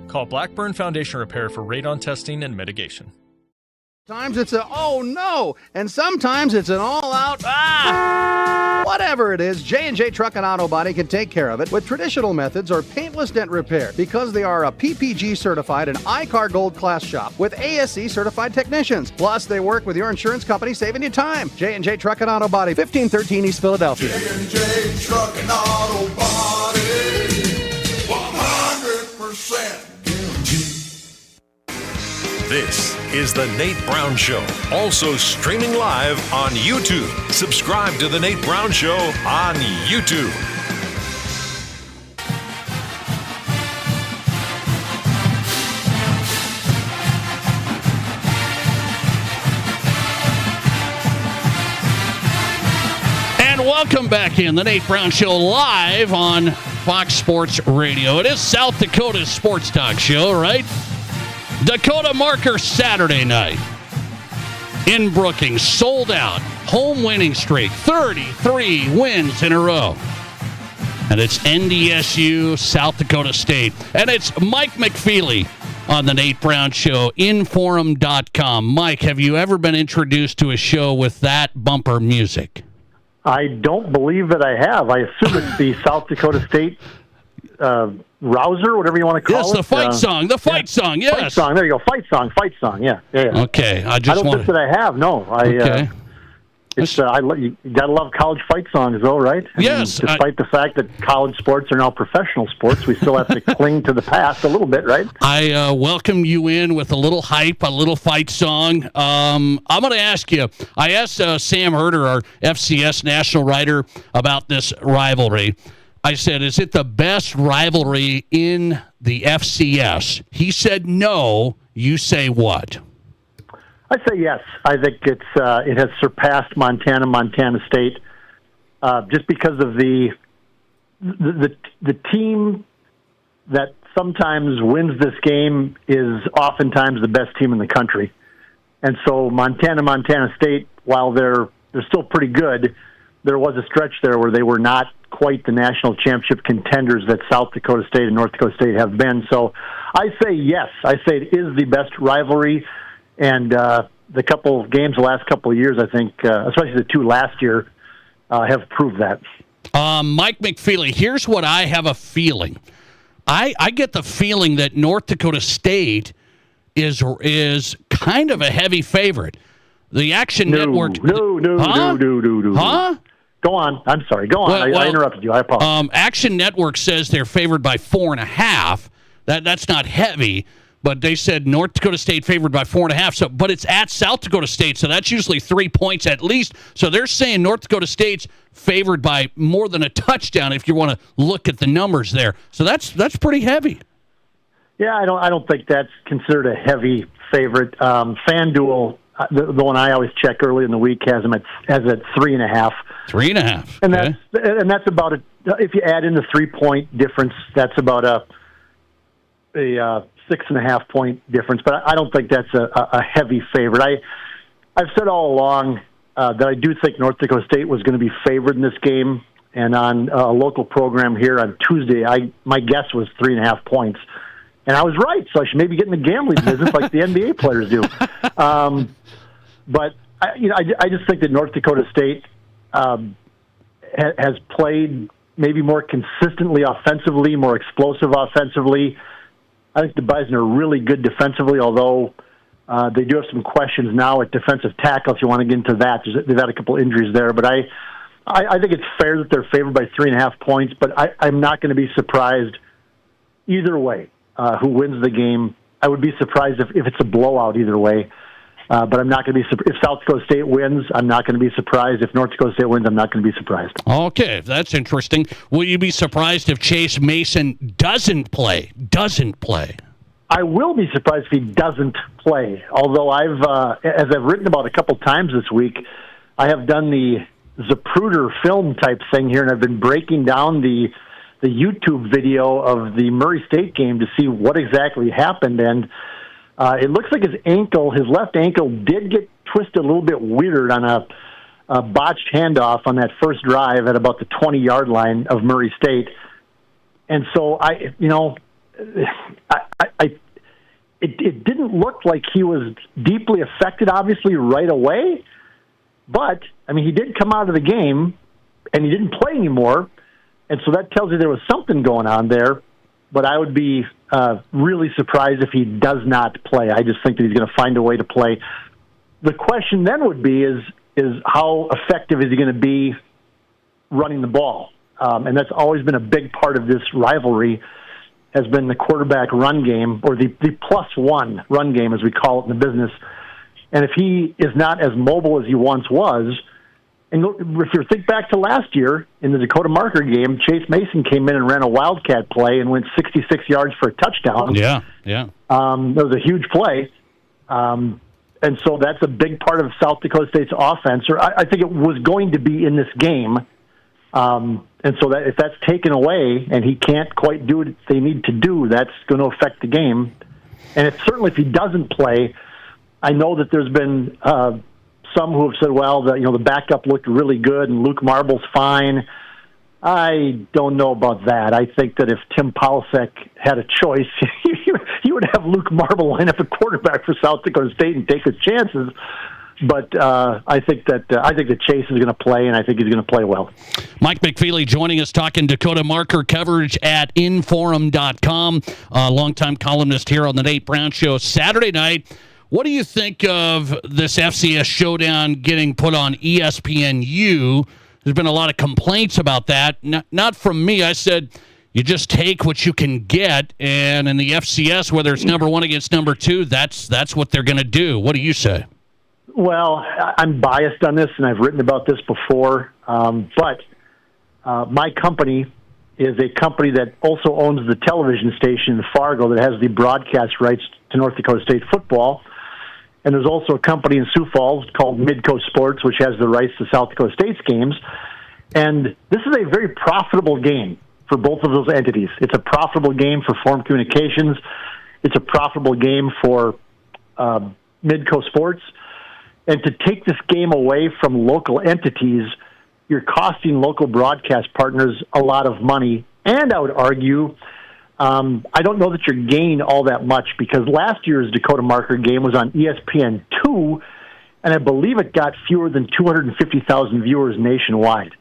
Call Blackburn Foundation Repair for radon testing and mitigation. Sometimes it's a oh no, and sometimes it's an all-out ah. Whatever it is, J&J Truck and Auto Body can take care of it with traditional methods or paintless dent repair because they are a PPG certified and iCar Gold class shop with ASE certified technicians. Plus, they work with your insurance company, saving you time. J&J Truck and Auto Body, 1513 East Philadelphia. J&J Truck and Auto Body, 100%. This is The Nate Brown Show, also streaming live on YouTube. Subscribe to The Nate Brown Show on YouTube. And welcome back in The Nate Brown Show live on Fox Sports Radio. It is South Dakota's sports talk show, right? Dakota Marker Saturday night in Brookings, sold out, home winning streak, 33 wins in a row. And it's NDSU, South Dakota State. And it's Mike McFeely on the Nate Brown Show, Inforum.com. Mike, have you ever been introduced to a show with that bumper music? I don't believe that I have. I assume it's the South Dakota State Rouser, whatever you want to call it. Yes, the fight song. The fight song, yes. Fight song. There you go. Fight song. Yeah. Okay. I don't think that I have. No. Okay. You gotta love college fight songs, though, right? Yes. Despite the fact that college sports are now professional sports, we still have to cling to the past a little bit, right? I welcome you in with a little hype, a little fight song. I'm going to ask you. I asked Sam Herder, our FCS national writer, about this rivalry. I said, is it the best rivalry in the FCS? He said no. You say what? I say yes. I think it has surpassed Montana State, just because of the team that sometimes wins this game is oftentimes the best team in the country, and so Montana State, while they're still pretty good, there was a stretch there where they were not quite the national championship contenders that South Dakota State and North Dakota State have been. So I say yes. I say it is the best rivalry. And the last couple of years, I think, especially the two last year, have proved that. Mike McFeely, here's what I have a feeling. I get the feeling that North Dakota State is kind of a heavy favorite. The Action Network. No. Huh? Go on. I'm sorry. Go on. I interrupted you. I apologize. Action Network says they're favored by 4.5. That's not heavy, but they said North Dakota State favored by 4.5. So, but it's at South Dakota State, so that's usually 3 points at least. So they're saying North Dakota State's favored by more than a touchdown if you want to look at the numbers there. So that's pretty heavy. Yeah, I don't think that's considered a heavy favorite. FanDuel, the one I always check early in the week, has them at 3.5. 3.5. And that's about it. If you add in the 3-point difference, that's about a 6.5 point difference. But I don't think that's a heavy favorite. I've said all along that I do think North Dakota State was going to be favored in this game. And on a local program here on Tuesday, my guess was 3.5 points. And I was right, so I should maybe get in the gambling business like the NBA players do. But I just think that North Dakota State has played maybe more consistently offensively, more explosive offensively. I think the Bison are really good defensively, although they do have some questions now at defensive tackle. If you want to get into that, they've had a couple injuries there. But I think it's fair that they're favored by 3.5 points. But I'm not going to be surprised either way. Who wins the game? I would be surprised if it's a blowout either way. But I'm not going to be if South Dakota State wins. I'm not going to be surprised. If North Dakota State wins, I'm not going to be surprised. Okay, that's interesting. Will you be surprised if Chase Mason doesn't play? I will be surprised if he doesn't play. Although as I've written about a couple times this week, I have done the Zapruder film type thing here, and I've been breaking down the YouTube video of the Murray State game to see what exactly happened. And it looks like his left ankle did get twisted a little bit weird on a botched handoff on that first drive at about the 20-yard line of Murray State. And so it didn't look like he was deeply affected, obviously, right away. But, he did come out of the game, and he didn't play anymore. And so that tells you there was something going on there. But I would be really surprised if he does not play. I just think that he's going to find a way to play. The question then would be is how effective is he going to be running the ball? And that's always been a big part of this rivalry, has been the quarterback run game, or the +1 run game, as we call it in the business. And if he is not as mobile as he once was, and if you think back to last year in the Dakota Marker game, Chase Mason came in and ran a wildcat play and went 66 yards for a touchdown. Yeah. That was a huge play. And so that's a big part of South Dakota State's offense, or I think it was going to be in this game. And so that if that's taken away and he can't quite do what they need to do, that's going to affect the game. And certainly if he doesn't play, I know that there's been some who have said, well, the backup looked really good and Luke Marble's fine. I don't know about that. I think that if Tim Polasek had a choice, he would have Luke Marble line up a quarterback for South Dakota State and take his chances. But I think that Chase is going to play, and I think he's going to play well. Mike McFeely joining us, talking Dakota Marker coverage at Inforum.com, longtime columnist here on the Nate Brown Show. Saturday night, what do you think of this FCS showdown getting put on ESPNU? There's been a lot of complaints about that. Not from me. I said you just take what you can get, and in the FCS, whether it's number 1 against number 2, that's what they're going to do. What do you say? Well, I'm biased on this, and I've written about this before. But my company is a company that also owns the television station in Fargo that has the broadcast rights to North Dakota State football. And there's also a company in Sioux Falls called Midco Sports, which has the rights to South Dakota State's games. And this is a very profitable game for both of those entities. It's a profitable game for Forum Communications. It's a profitable game for Midco Sports. And to take this game away from local entities, you're costing local broadcast partners a lot of money. And I would argue, I don't know that you're gaining all that much, because last year's Dakota Marker game was on ESPN2, and I believe it got fewer than 250,000 viewers nationwide.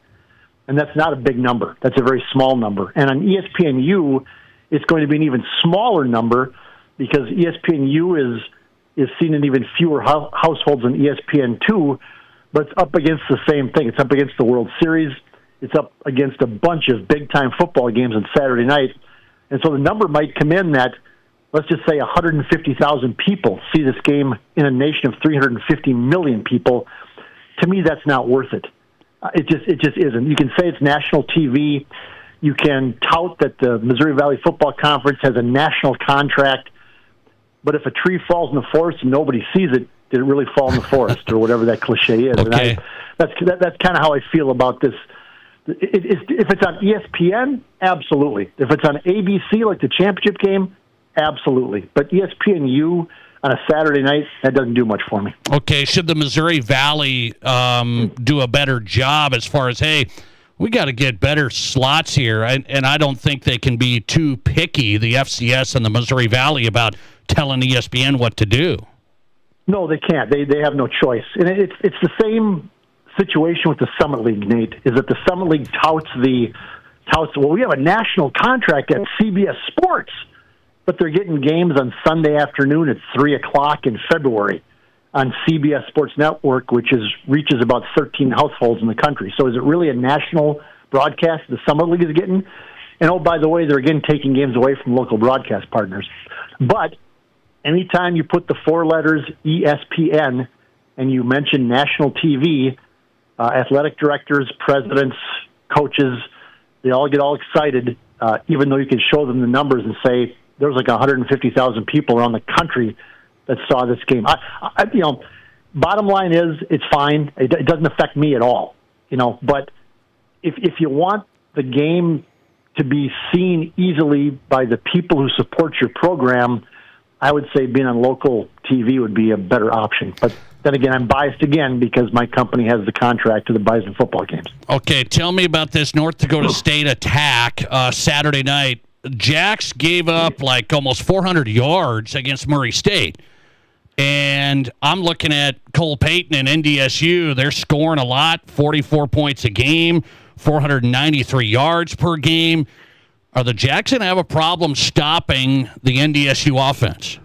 And that's not a big number. That's a very small number. And on ESPNU, it's going to be an even smaller number, because ESPNU is seen in even fewer households than ESPN2, but it's up against the same thing. It's up against the World Series. It's up against a bunch of big-time football games on Saturday night. And so the number might come in that, let's just say 150,000 people see this game in a nation of 350 million people. To me, that's not worth it. It just isn't. You can say it's national TV. You can tout that the Missouri Valley Football Conference has a national contract. But if a tree falls in the forest and nobody sees it, did it really fall in the forest, or whatever that cliche is? Okay. And that's kind of how I feel about this. If it's on ESPN, absolutely. If it's on ABC, like the championship game, absolutely. But ESPNU on a Saturday night, that doesn't do much for me. Okay, should the Missouri Valley do a better job as far as, hey, we got to get better slots here, and I don't think they can be too picky, the FCS and the Missouri Valley, about telling ESPN what to do. No, they can't. They have no choice. And it's the same situation with the Summit League, Nate, is that the Summit League touts, well, we have a national contract at CBS Sports, but they're getting games on Sunday afternoon at 3 o'clock in February on CBS Sports Network, which reaches about 13 households in the country. So is it really a national broadcast the Summit League is getting? And, oh, by the way, they're again taking games away from local broadcast partners. But anytime you put the four letters ESPN and you mention national TV, athletic directors, presidents, coaches, they all get all excited, even though you can show them the numbers and say there was like 150,000 people around the country that saw this game. Bottom line is it's fine. It doesn't affect me at all, But if you want the game to be seen easily by the people who support your program, I would say being on local TV would be a better option. But then again, I'm biased again because my company has the contract to the Bison football games. Okay, tell me about this North Dakota State attack Saturday night. Jacks gave up like almost 400 yards against Murray State. And I'm looking at Cole Payton and NDSU. They're scoring a lot, 44 points a game, 493 yards per game. Are the Jacks going to have a problem stopping the NDSU offense?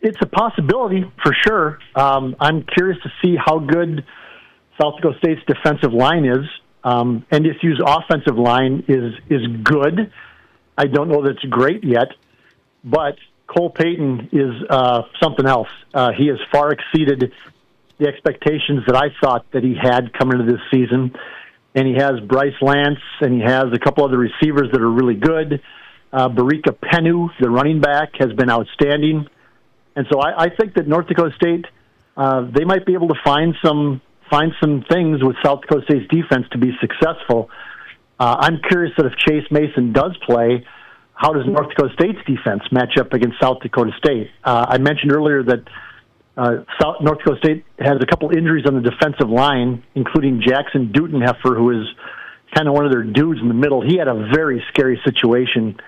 It's a possibility for sure. I'm curious to see how good South Dakota State's defensive line is. NDSU's offensive line is good. I don't know that it's great yet, but Cole Payton is something else. He has far exceeded the expectations that I thought that he had coming into this season. And he has Bryce Lance, and he has a couple other receivers that are really good. Barika Penu, the running back, has been outstanding. And so I think that North Dakota State, they might be able to find some things with South Dakota State's defense to be successful. I'm curious that if Chase Mason does play, how does North Dakota State's defense match up against South Dakota State? I mentioned earlier that North Dakota State has a couple injuries on the defensive line, including Jackson Dutenheffer, who is kind of one of their dudes in the middle. He had a very scary situation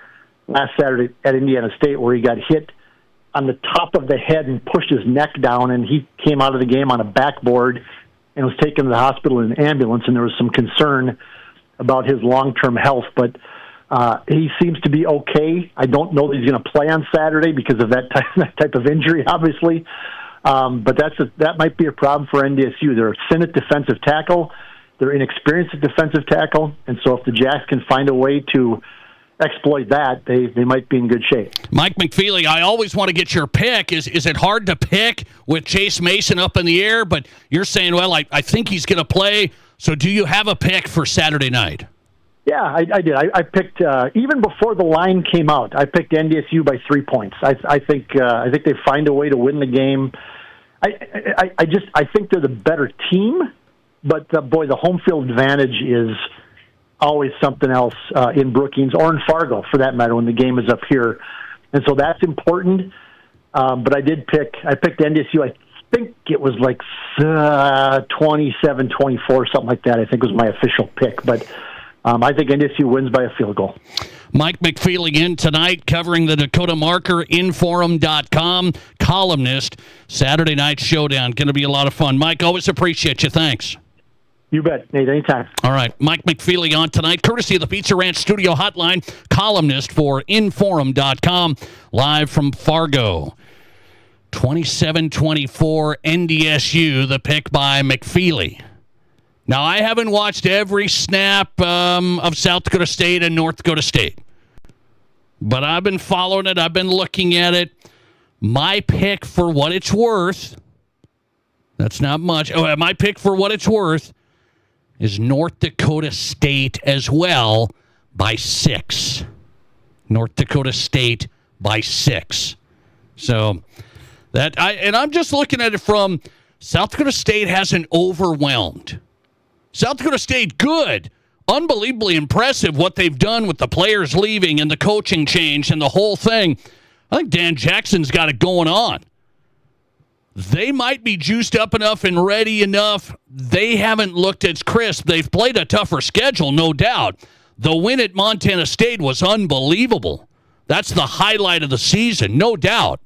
last Saturday at Indiana State where he got hit on the top of the head and pushed his neck down, and he came out of the game on a backboard and was taken to the hospital in an ambulance, and there was some concern about his long-term health, but he seems to be okay. I don't know that he's going to play on Saturday because of that type of injury, obviously. But that might be a problem for NDSU. They're a thin at defensive tackle. They're inexperienced at defensive tackle. And so if the Jacks can find a way to exploit that, they might be in good shape. Mike McFeely, I always want to get your pick. Is it hard to pick with Chase Mason up in the air? But you're saying, well, I think he's going to play. So do you have a pick for Saturday night? Yeah, I did. I picked even before the line came out. I picked NDSU by 3 points. I think they find a way to win the game. I think they're the better team, but boy, the home field advantage is always something else in Brookings or in Fargo, for that matter, when the game is up here, and so that's important. But I picked NDSU. I think it was like 27-24, something like that. I think was my official pick, but. I think NDSU wins by a field goal. Mike McFeely in tonight covering the Dakota Marker, Inforum.com, columnist. Saturday night showdown. Going to be a lot of fun. Mike, always appreciate you. Thanks. You bet, Nate. Anytime. All right. Mike McFeely on tonight, courtesy of the Pizza Ranch Studio Hotline, columnist for Inforum.com, live from Fargo. 27-24 NDSU, the pick by McFeely. Now, I haven't watched every snap of South Dakota State and North Dakota State, but I've been following it. I've been looking at it. My pick for what it's worth, that's not much. Oh, my pick for what it's worth is North Dakota State as well by 6. North Dakota State by 6. So I'm just looking at it from South Dakota State hasn't overwhelmed. South Dakota State, good. Unbelievably impressive what they've done with the players leaving and the coaching change and the whole thing. I think Dan Jackson's got it going on. They might be juiced up enough and ready enough. They haven't looked as crisp. They've played a tougher schedule, no doubt. The win at Montana State was unbelievable. That's the highlight of the season, no doubt.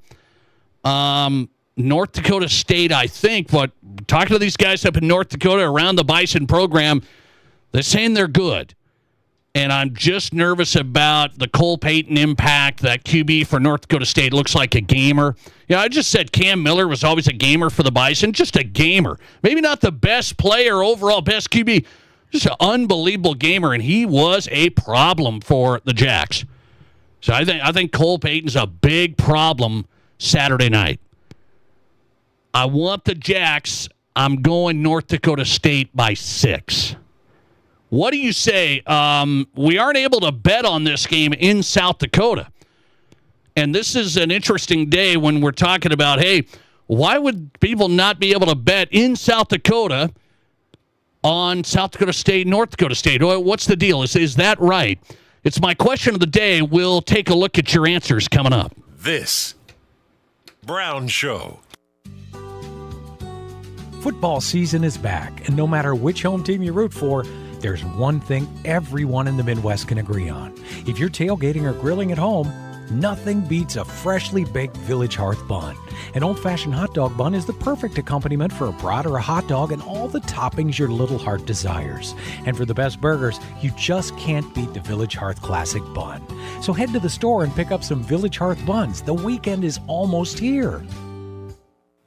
North Dakota State, I think, but talking to these guys up in North Dakota around the Bison program, they're saying they're good. And I'm just nervous about the Cole Payton impact. That QB for North Dakota State looks like a gamer. I just said Cam Miller was always a gamer for the Bison. Just a gamer. Maybe not the best player overall, best QB. Just an unbelievable gamer, and he was a problem for the Jacks. So I think Cole Payton's a big problem Saturday night. I want the Jacks. I'm going North Dakota State by 6. What do you say? We aren't able to bet on this game in South Dakota. And this is an interesting day when we're talking about, hey, why would people not be able to bet in South Dakota on South Dakota State, North Dakota State? What's the deal? Is that right? It's my question of the day. We'll take a look at your answers coming up. This Brown Show. Football season is back, and no matter which home team you root for, there's one thing everyone in the Midwest can agree on. If you're tailgating or grilling at home, nothing beats a freshly baked Village Hearth bun. An old-fashioned hot dog bun is the perfect accompaniment for a brat or a hot dog and all the toppings your little heart desires. And for the best burgers, you just can't beat the Village Hearth Classic Bun. So head to the store and pick up some Village Hearth buns. The weekend is almost here.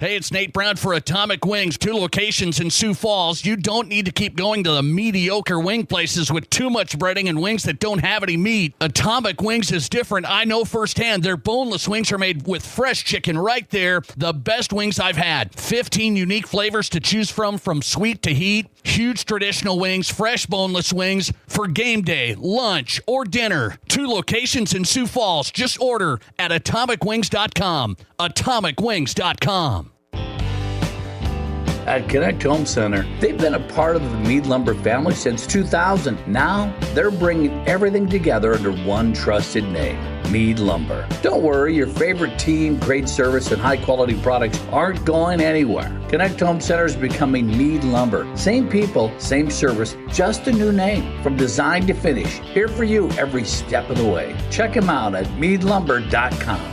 Hey, it's Nate Brown for Atomic Wings, 2 locations in Sioux Falls. You don't need to keep going to the mediocre wing places with too much breading and wings that don't have any meat. Atomic Wings is different. I know firsthand. Their boneless wings are made with fresh chicken right there. The best wings I've had. 15 unique flavors to choose from sweet to heat. Huge traditional wings, fresh boneless wings for game day, lunch, or dinner. 2 locations in Sioux Falls. Just order at atomicwings.com. Atomicwings.com. At Connect Home Center, they've been a part of the Mead Lumber family since 2000. Now, they're bringing everything together under one trusted name, Mead Lumber. Don't worry, your favorite team, great service, and high-quality products aren't going anywhere. Connect Home Center is becoming Mead Lumber. Same people, same service, just a new name. From design to finish, here for you every step of the way. Check them out at meadlumber.com.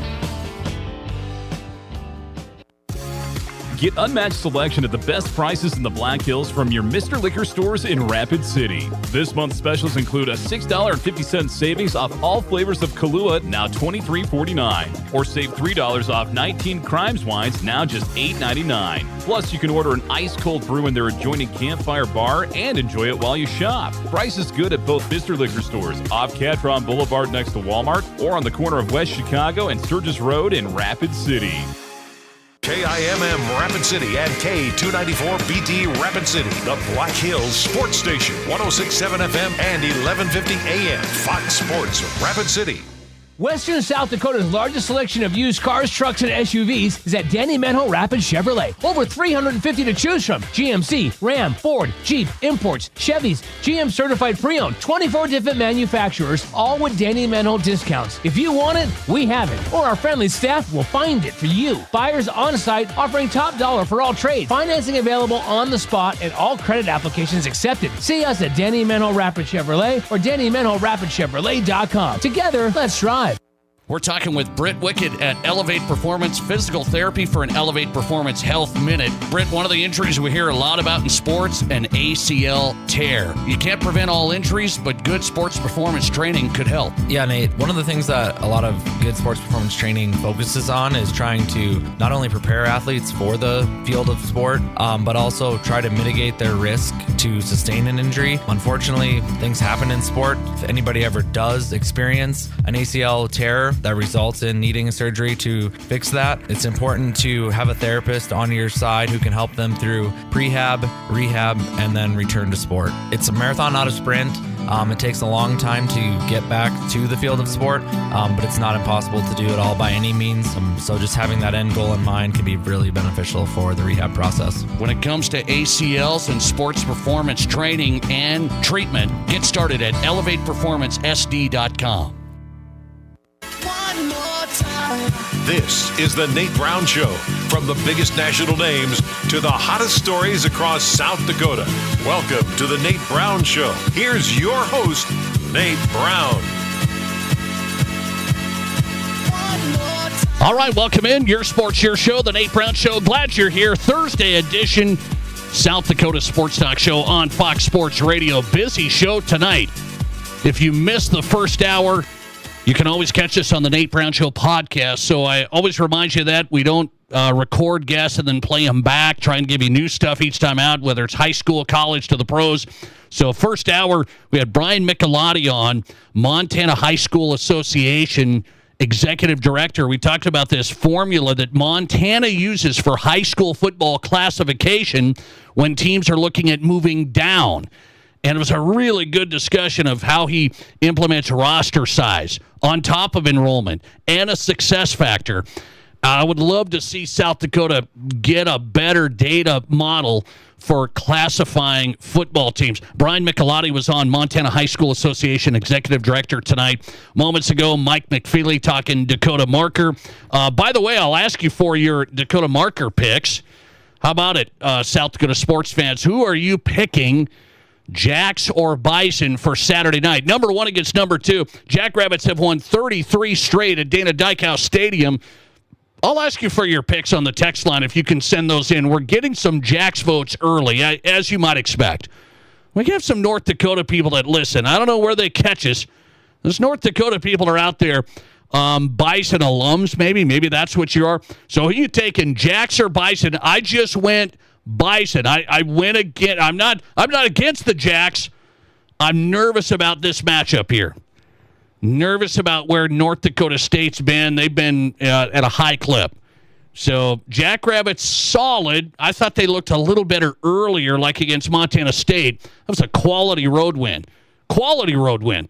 Get unmatched selection at the best prices in the Black Hills from your Mr. Liquor stores in Rapid City. This month's specials include a $6.50 savings off all flavors of Kahlua, now $23.49. Or save $3 off 19 Crimes wines, now just $8.99. Plus, you can order an ice-cold brew in their adjoining Campfire Bar and enjoy it while you shop. Price is good at both Mr. Liquor stores, off Catron Boulevard next to Walmart, or on the corner of West Chicago and Sturgis Road in Rapid City. KIMM Rapid City and K294BT Rapid City, the Black Hills Sports Station, 106.7 FM and 1150 AM. Fox Sports Rapid City. Western and South Dakota's largest selection of used cars, trucks, and SUVs is at Danny Menho Rapid Chevrolet. Over 350 to choose from. GMC, Ram, Ford, Jeep, imports, Chevys, GM certified pre-owned, 24 different manufacturers, all with Danny Menho discounts. If you want it, we have it, or our friendly staff will find it for you. Buyers on site offering top dollar for all trades. Financing available on the spot and all credit applications accepted. See us at Danny Menho Rapid Chevrolet or DannyMenhoRapidChevrolet.com. Together, let's drive. We're talking with Britt Wickett at Elevate Performance Physical Therapy for an Elevate Performance Health Minute. Britt, one of the injuries we hear a lot about in sports, an ACL tear. You can't prevent all injuries, but good sports performance training could help. Yeah, Nate, one of the things that a lot of good sports performance training focuses on is trying to not only prepare athletes for the field of sport, but also try to mitigate their risk to sustain an injury. Unfortunately, things happen in sport. If anybody ever does experience an ACL tear that results in needing a surgery to fix that, it's important to have a therapist on your side who can help them through prehab, rehab, and then return to sport. It's a marathon, not a sprint. It takes a long time to get back to the field of sport, but it's not impossible to do it all by any means. So just having that end goal in mind can be really beneficial for the rehab process. When it comes to ACLs and sports performance training and treatment, get started at elevateperformancesd.com. This is the Nate Brown Show. From the biggest national names to the hottest stories across South Dakota. Welcome to the Nate Brown Show. Here's your host, Nate Brown. All right, welcome in. Your sports, your show, the Nate Brown Show. Glad you're here. Thursday edition, South Dakota Sports Talk Show on Fox Sports Radio. Busy show tonight. If you missed the first hour, you can always catch us on the Nate Brown Show podcast. So I always remind you that we don't record guests and then play them back, try and give you new stuff each time out, whether it's high school, college, to the pros. So first hour, we had Brian Michelotti on, Montana High School Association Executive Director. We talked about this formula that Montana uses for high school football classification when teams are looking at moving down. And it was a really good discussion of how he implements roster size on top of enrollment and a success factor. I would love to see South Dakota get a better data model for classifying football teams. Brian Michelotti was on, Montana High School Association Executive Director tonight. Moments ago, Mike McFeely talking Dakota Marker. By the way, I'll ask you for your Dakota Marker picks. How about it, South Dakota sports fans? Who are you picking, Jacks or Bison, for Saturday night? Number one against number two. Jackrabbits have won 33 straight at Dana Dykhouse Stadium. I'll ask you for your picks on the text line if you can send those in. We're getting some Jacks votes early, as you might expect. We have some North Dakota people that listen. I don't know where they catch us. Those North Dakota people are out there. Bison alums, maybe. Maybe that's what you are. So who are you taking, Jacks or Bison? I just went Bison. I went again. I'm not against the Jacks. I'm nervous about this matchup here. Nervous about where North Dakota State's been. They've been at a high clip. So Jackrabbits solid. I thought they looked a little better earlier, like against Montana State. That was a quality road win. Quality road win.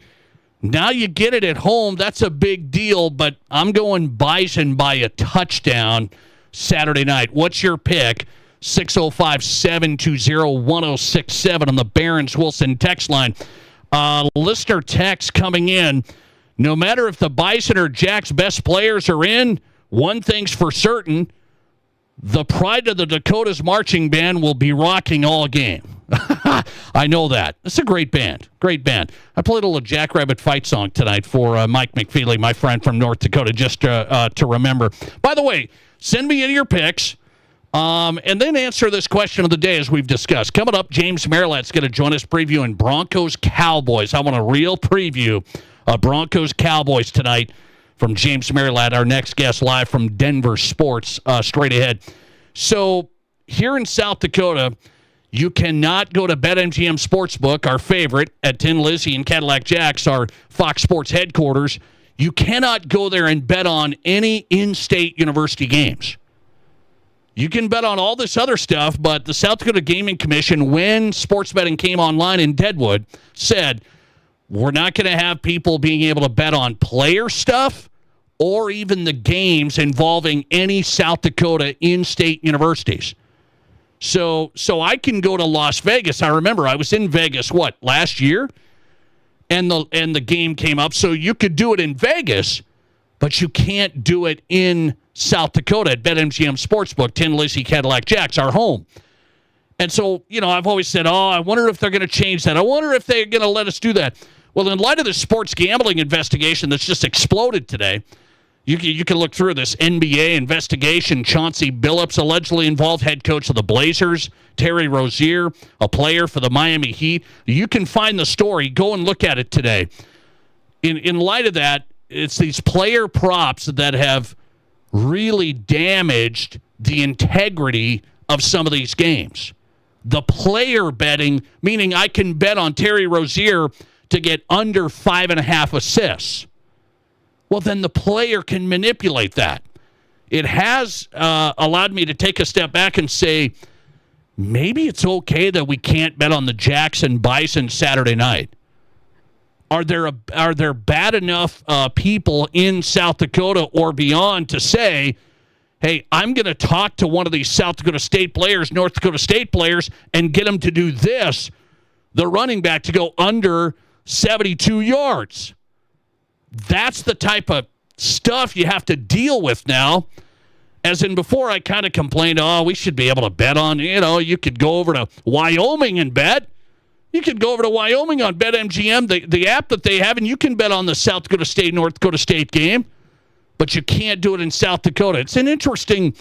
Now you get it at home. That's a big deal, but I'm going Bison by a touchdown Saturday night. What's your pick? 605-720-1067 on the Barons-Wilson text line. Listener text coming in. No matter if the Bison or Jacks' best players are in, one thing's for certain, the Pride of the Dakotas marching band will be rocking all game. I know that. It's a great band. Great band. I played a little Jackrabbit fight song tonight for Mike McFeely, my friend from North Dakota, just to remember. By the way, send me in your picks. And then answer this question of the day as we've discussed. Coming up, James Marilat's going to join us previewing Broncos-Cowboys. I want a real preview of Broncos-Cowboys tonight from James Marilat, our next guest, live from Denver Sports, straight ahead. So here in South Dakota, you cannot go to BetMGM Sportsbook, our favorite, at Tin Lizzy and Cadillac Jacks, our Fox Sports headquarters. You cannot go there and bet on any in-state university games. You can bet on all this other stuff, but the South Dakota Gaming Commission, when sports betting came online in Deadwood, said, we're not going to have people being able to bet on player stuff or even the games involving any South Dakota in-state universities. So I can go to Las Vegas. I remember I was in Vegas, last year? And the game came up. So you could do it in Vegas, but you can't do it in South Dakota at BetMGM Sportsbook, Tin Lizzy Cadillac Jacks, our home. And so, I've always said, I wonder if they're going to change that. I wonder if they're going to let us do that. Well, in light of the sports gambling investigation that's just exploded today, You can look through this NBA investigation. Chauncey Billups allegedly involved, head coach of the Blazers. Terry Rozier, a player for the Miami Heat. You can find the story. Go and look at it today. In light of that, it's these player props that have really damaged the integrity of some of these games. The player betting, meaning I can bet on Terry Rozier to get under 5.5 assists. Well, then the player can manipulate that. It has allowed me to take a step back and say, maybe it's okay that we can't bet on the Jackson Bison Saturday night. Are there bad enough people in South Dakota or beyond to say, hey, I'm going to talk to one of these South Dakota State players, North Dakota State players, and get them to do this, the running back to go under 72 yards. That's the type of stuff you have to deal with now. As in before, I kind of complained, we should be able to bet on, you could go over to Wyoming and bet. You could go over to Wyoming on BetMGM, the app that they have, and you can bet on the South Dakota State, North Dakota State game. But you can't do it in South Dakota. It's an interesting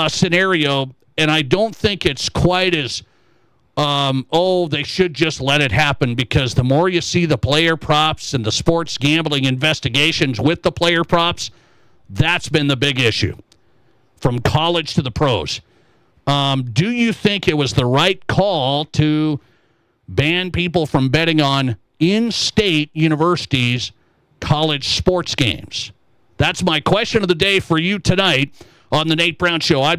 scenario, and I don't think it's quite as, they should just let it happen, because the more you see the player props and the sports gambling investigations with the player props, that's been the big issue from college to the pros. Do you think it was the right call to ban people from betting on in-state universities' college sports games? That's my question of the day for you tonight on the Nate Brown Show. I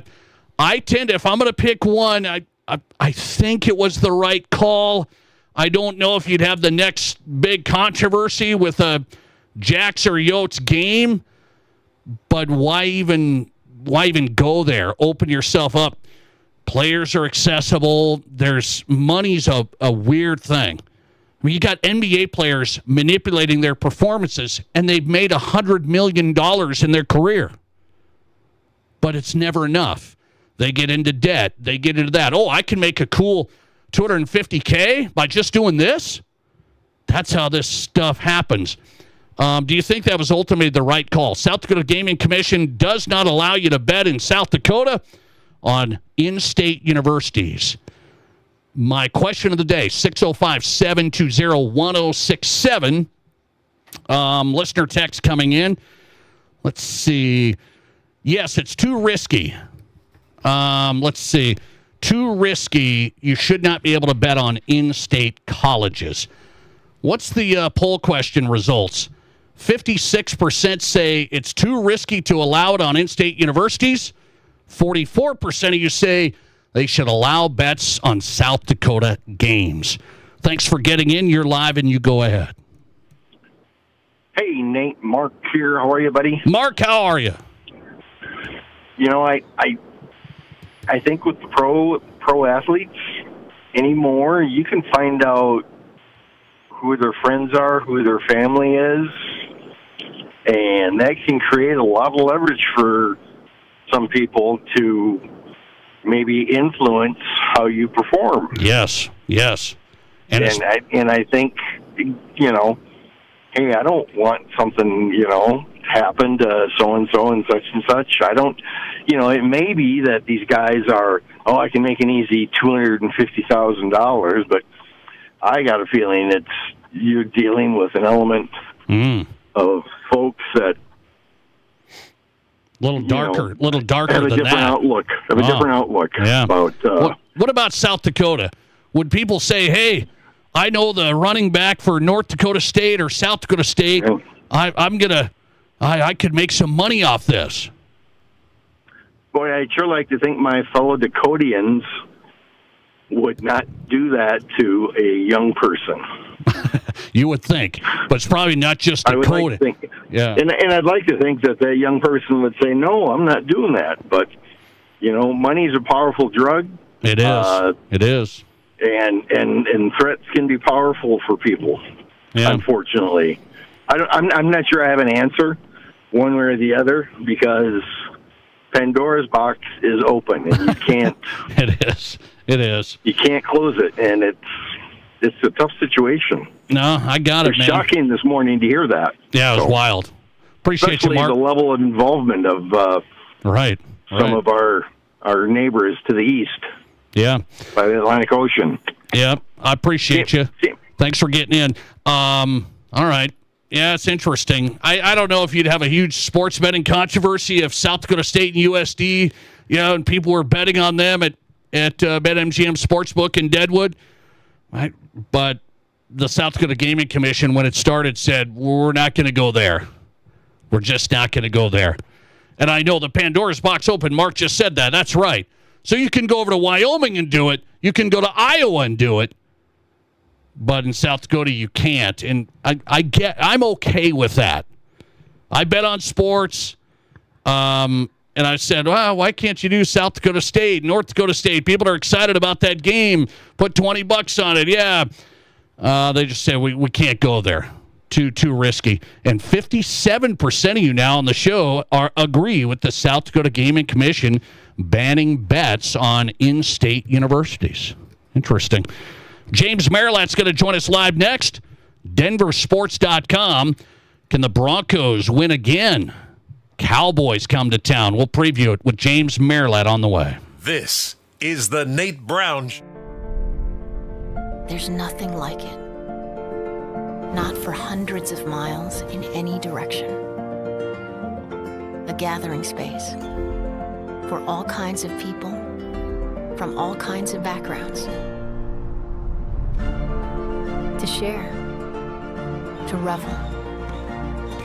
tend to, if I'm going to pick one, I think it was the right call. I don't know if you'd have the next big controversy with a Jacks or Yotes game, but why even go there? Open yourself up. Players are accessible. Money's a weird thing. I mean, you got NBA players manipulating their performances, and they've made $100 million in their career. But it's never enough. They get into debt. They get into that. I can make a cool $250K by just doing this? That's how this stuff happens. Do you think that was ultimately the right call? South Dakota Gaming Commission does not allow you to bet in South Dakota on in-state universities. My question of the day, 605-720-1067. Listener text coming in. Let's see. Yes, it's too risky. Let's see. Too risky. You should not be able to bet on in-state colleges. What's the poll question results? 56% say it's too risky to allow it on in-state universities. 44% of you say they should allow bets on South Dakota games. Thanks for getting in. You're live, and you go ahead. Hey, Nate. Mark here. How are you, buddy? Mark, how are you? I think with the pro athletes anymore, you can find out who their friends are, who their family is, and that can create a lot of leverage for some people to maybe influence how you perform. Yes. And I think, hey, I don't want something, happen to so-and-so and such. I don't, it may be that these guys are, I can make an easy $250,000, but I got a feeling you're dealing with an element of folks that little darker have a than different that. Outlook. Have a different outlook about. What about South Dakota? Would people say, "Hey, I know the running back for North Dakota State or South Dakota State. I could make some money off this." Boy, I'd sure like to think my fellow Dakotians would not do that to a young person. You would think, but it's probably not just Dakota. I would like to think, and I'd like to think that young person would say, "No, I'm not doing that." But money's a powerful drug. It is. It is. And threats can be powerful for people. Yeah. Unfortunately, I'm not sure I have an answer one way or the other, because Pandora's box is open and you can't. It is. You can't close it, and it's a tough situation. No, I got it, man. It's shocking this morning to hear that. Yeah, it was wild. Appreciate especially you, Mark. the level of involvement of some of our neighbors to the east. Yeah. By the Atlantic Ocean. Yeah, I appreciate you. Thanks for getting in. All right. Yeah, it's interesting. I don't know if you'd have a huge sports betting controversy if South Dakota State and USD, and people were betting on them at BetMGM Sportsbook in Deadwood. Right? But the South Dakota Gaming Commission, when it started, said, we're not going to go there. We're just not going to go there. And I know the Pandora's box open. Mark just said that. That's right. So you can go over to Wyoming and do it. You can go to Iowa and do it. But in South Dakota, you can't. And I'm okay with that. I bet on sports. And I said, well, why can't you do South Dakota State, North Dakota State? People are excited about that game. Put $20 on it. Yeah. They just said, we can't go there. Too risky. And 57% of you now on the show agree with the South Dakota Gaming Commission banning bets on in-state universities. Interesting. James Marilat's going to join us live next. DenverSports.com. Can the Broncos win again? Cowboys come to town. We'll preview it with James Marilat on the way. This is the Nate Brown Show. There's nothing like it. Not for hundreds of miles in any direction. A gathering space for all kinds of people from all kinds of backgrounds. To share, to revel,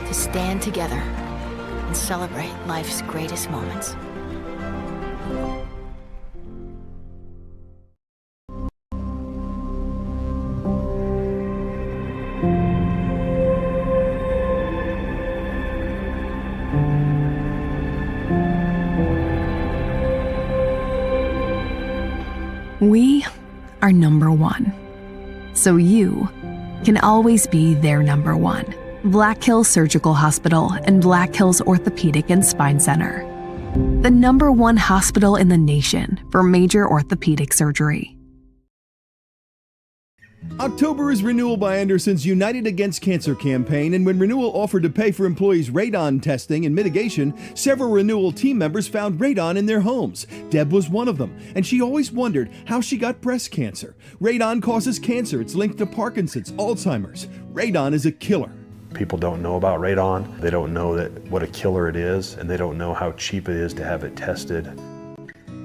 to stand together and celebrate life's greatest moments. We are number one. So you can always be their number one. Black Hills Surgical Hospital and Black Hills Orthopedic and Spine Center. The number one hospital in the nation for major orthopedic surgery. October is Renewal by Anderson's United Against Cancer campaign, and when Renewal offered to pay for employees' radon testing and mitigation, several Renewal team members found radon in their homes. Deb was one of them, and she always wondered how she got breast cancer. Radon causes cancer. It's linked to Parkinson's, Alzheimer's. Radon is a killer. People don't know about radon. They don't know what a killer it is, and they don't know how cheap it is to have it tested.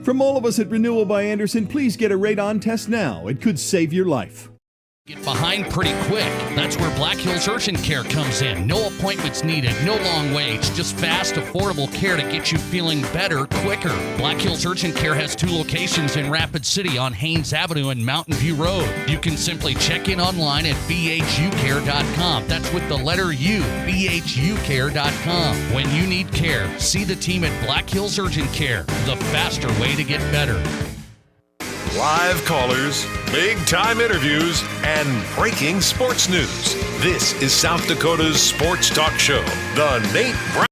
From all of us at Renewal by Anderson, please get a radon test now. It could save your life. Get behind pretty quick. That's where Black Hills Urgent Care comes in. No appointments needed, no long waits, just fast, affordable care to get you feeling better quicker. Black Hills Urgent Care has 2 locations in Rapid City on Haynes Avenue and Mountain View Road. You can simply check in online at bhucare.com. That's with the letter U, bhucare.com. When you need care, see the team at Black Hills Urgent Care, the faster way to get better. Live callers, big-time interviews, and breaking sports news. This is South Dakota's sports talk show, The Nate Brown.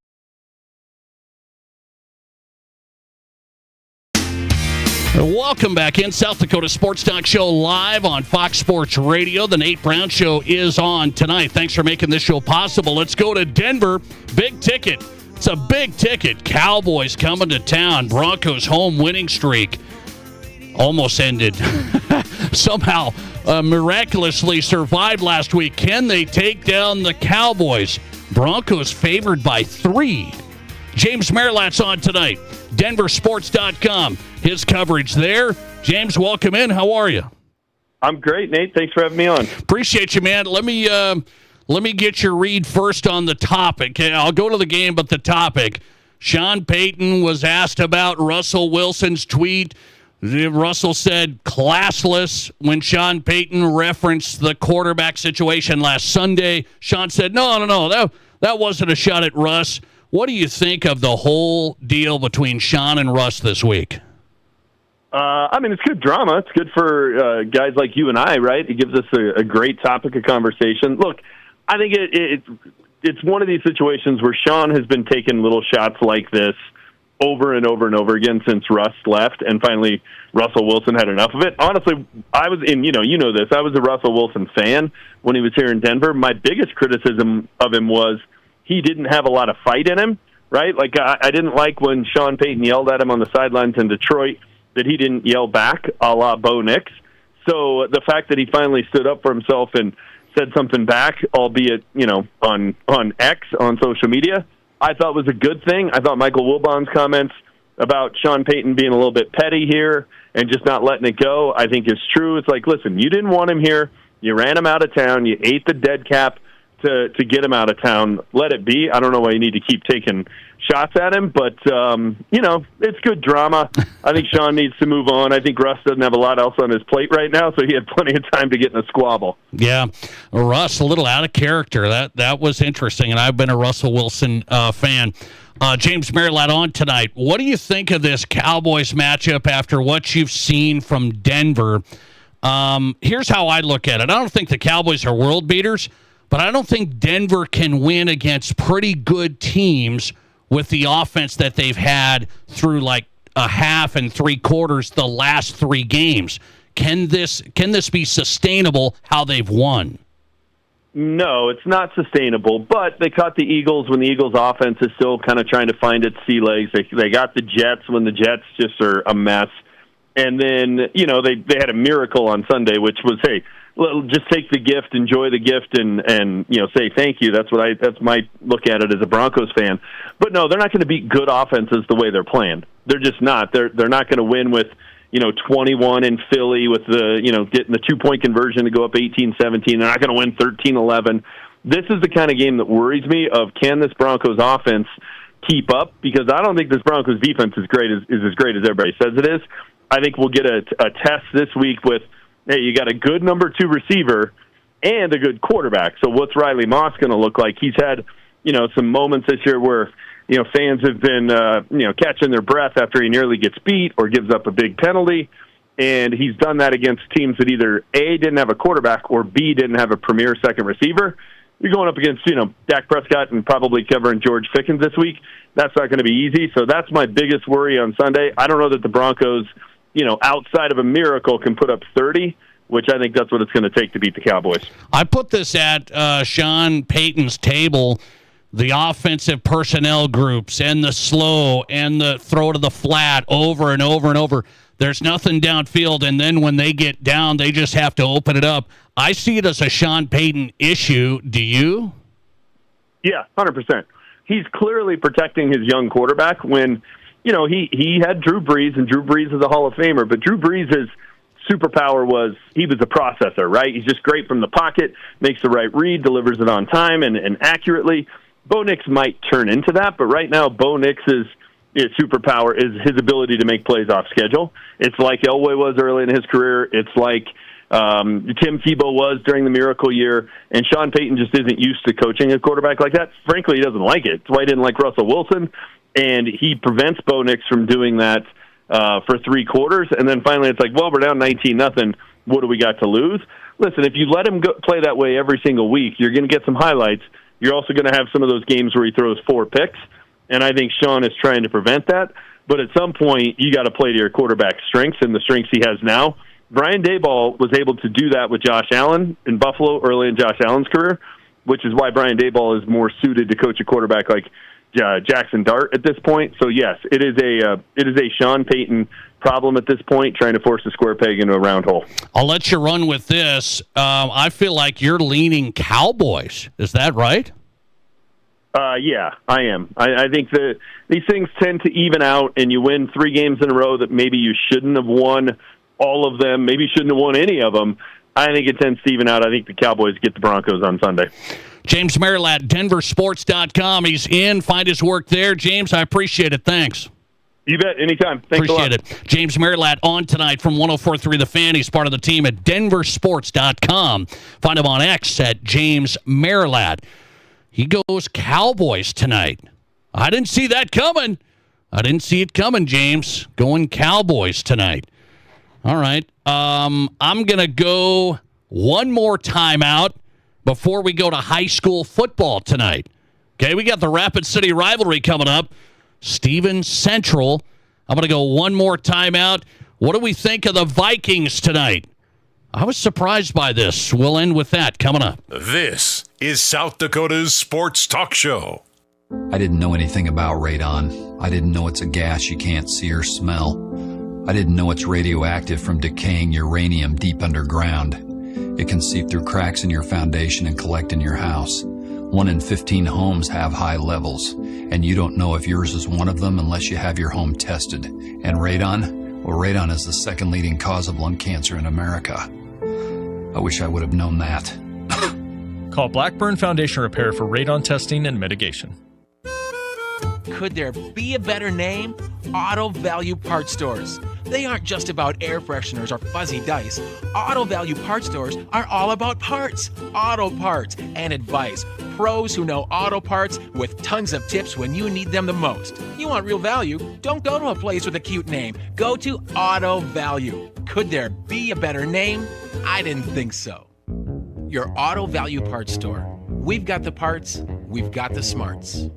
Welcome back in. South Dakota Sports Talk Show live on Fox Sports Radio. The Nate Brown Show is on tonight. Thanks for making this show possible. Let's go to Denver. Big ticket. It's a big ticket. Cowboys coming to town. Broncos home winning streak almost ended. Somehow miraculously survived last week. Can they take down the Cowboys? Broncos favored by 3. James Marilat's on tonight. DenverSports.com. His coverage there. James, welcome in. How are you? I'm great, Nate. Thanks for having me on. Appreciate you, man. Let me get your read first on the topic. I'll go to the game, but the topic. Sean Payton was asked about Russell Wilson's tweet. Russell said classless when Sean Payton referenced the quarterback situation last Sunday. Sean said, no, that wasn't a shot at Russ. What do you think of the whole deal between Sean and Russ this week? It's good drama. It's good for guys like you and I, right? It gives us a great topic of conversation. Look, I think it's one of these situations where Sean has been taking little shots like this over and over and over again since Russ left, and finally Russell Wilson had enough of it. Honestly, I was in, you know this, I was a Russell Wilson fan when he was here in Denver. My biggest criticism of him was he didn't have a lot of fight in him, right? Like, I didn't like when Sean Payton yelled at him on the sidelines in Detroit that he didn't yell back a la Bo Nix. So the fact that he finally stood up for himself and said something back, albeit, on X, on social media, I thought was a good thing. I thought Michael Wilbon's comments about Sean Payton being a little bit petty here and just not letting it go, I think is true. It's like, listen, you didn't want him here. You ran him out of town. You ate the dead cap to get him out of town. Let it be. I don't know why you need to keep taking shots at him, but, it's good drama. I think Sean needs to move on. I think Russ doesn't have a lot else on his plate right now, so he had plenty of time to get in a squabble. Yeah, Russ, a little out of character. That was interesting, and I've been a Russell Wilson fan. James Merrilat on tonight. What do you think of this Cowboys matchup after what you've seen from Denver? Here's how I look at it. I don't think the Cowboys are world beaters, but I don't think Denver can win against pretty good teams with the offense that they've had through like a half and three quarters the last three games. Can this be sustainable how they've won? No, it's not sustainable, but they caught the Eagles when the Eagles' offense is still kind of trying to find its sea legs. They got the Jets when the Jets just are a mess. And then, they had a miracle on Sunday, which was, hey, just take the gift, enjoy the gift, and say thank you. That's my look at it as a Broncos fan. But no, they're not going to beat good offenses the way they're playing. They're just not. They're not going to win with 21 in Philly with the getting the 2-point conversion to go up 18-17. They're not going to win 13-11. This is the kind of game that worries me. Of can this Broncos offense keep up? Because I don't think this Broncos defense is as great as everybody says it is. I think we'll get a test this week with, hey, you got a good number 2 receiver and a good quarterback. So what's Riley Moss going to look like? He's had, some moments this year where, fans have been, catching their breath after he nearly gets beat or gives up a big penalty. And he's done that against teams that either A, didn't have a quarterback, or B, didn't have a premier second receiver. You're going up against, Dak Prescott and probably covering George Pickens this week. That's not going to be easy. So that's my biggest worry on Sunday. I don't know that the Broncos, outside of a miracle, can put up 30, which I think that's what it's going to take to beat the Cowboys. I put this at Sean Payton's table, the offensive personnel groups and the slow and the throw to the flat over and over and over. There's nothing downfield, and then when they get down, they just have to open it up. I see it as a Sean Payton issue. Do you? Yeah, 100%. He's clearly protecting his young quarterback when, he had Drew Brees, and Drew Brees is a Hall of Famer, but Drew Brees' superpower was he was a processor, right? He's just great from the pocket, makes the right read, delivers it on time and accurately. Bo Nix might turn into that, but right now Bo Nix's superpower is his ability to make plays off schedule. It's like Elway was early in his career. It's like Tim Tebow was during the miracle year, and Sean Payton just isn't used to coaching a quarterback like that. Frankly, he doesn't like it. That's why he didn't like Russell Wilson, and he prevents Bo Nix from doing that for 3 quarters, and then finally it's like, well, we're down 19-0. What do we got to lose? Listen, if you let him play that way every single week, you're going to get some highlights. You're also going to have some of those games where he throws 4 picks, and I think Sean is trying to prevent that. But at some point, you got to play to your quarterback's strengths and the strengths he has now. Brian Daboll was able to do that with Josh Allen in Buffalo early in Josh Allen's career, which is why Brian Daboll is more suited to coach a quarterback like Jackson Dart at this point. So yes, it is a Sean Payton problem at this point, trying to force a square peg into a round hole. I'll let you run with this. I feel like you're leaning Cowboys. Is that right? Yeah, I am. I think that these things tend to even out, and you win 3 games in a row that maybe you shouldn't have won all of them, maybe you shouldn't have won any of them. I think it tends to even out. I think the Cowboys get the Broncos on Sunday. James Merrilat, DenverSports.com. He's in. Find his work there. James, I appreciate it. Thanks. You bet. Anytime. Thanks appreciate it. James Merrilat on tonight from 104.3 The Fan. He's part of the team at DenverSports.com. Find him on X at James Merrilat. He goes Cowboys tonight. I didn't see that coming. I didn't see it coming, James. Going Cowboys tonight. All right. I'm going to go one more timeout before we go to high school football tonight. Okay, we got the Rapid City rivalry coming up. Stevens Central. I'm going to go one more timeout. What do we think of the Vikings tonight? I was surprised by this. We'll end with that coming up. This is South Dakota's Sports Talk Show. I didn't know anything about radon. I didn't know it's a gas you can't see or smell. I didn't know it's radioactive from decaying uranium deep underground. It can seep through cracks in your foundation and collect in your house. 1 in 15 homes have high levels, and you don't know if yours is one of them unless you have your home tested. And radon? Well, radon is the second leading cause of lung cancer in America. I wish I would have known that. Call Blackburn Foundation Repair for radon testing and mitigation. Could there be a better name? Auto Value Parts Stores. They aren't just about air fresheners or fuzzy dice. Auto Value Parts Stores are all about parts, auto parts, and advice. Pros who know auto parts with tons of tips when you need them the most. You want real value? Don't go to a place with a cute name. Go to Auto Value. Could there be a better name? I didn't think so. Your Auto Value Parts Store. We've got the parts, we've got the smarts.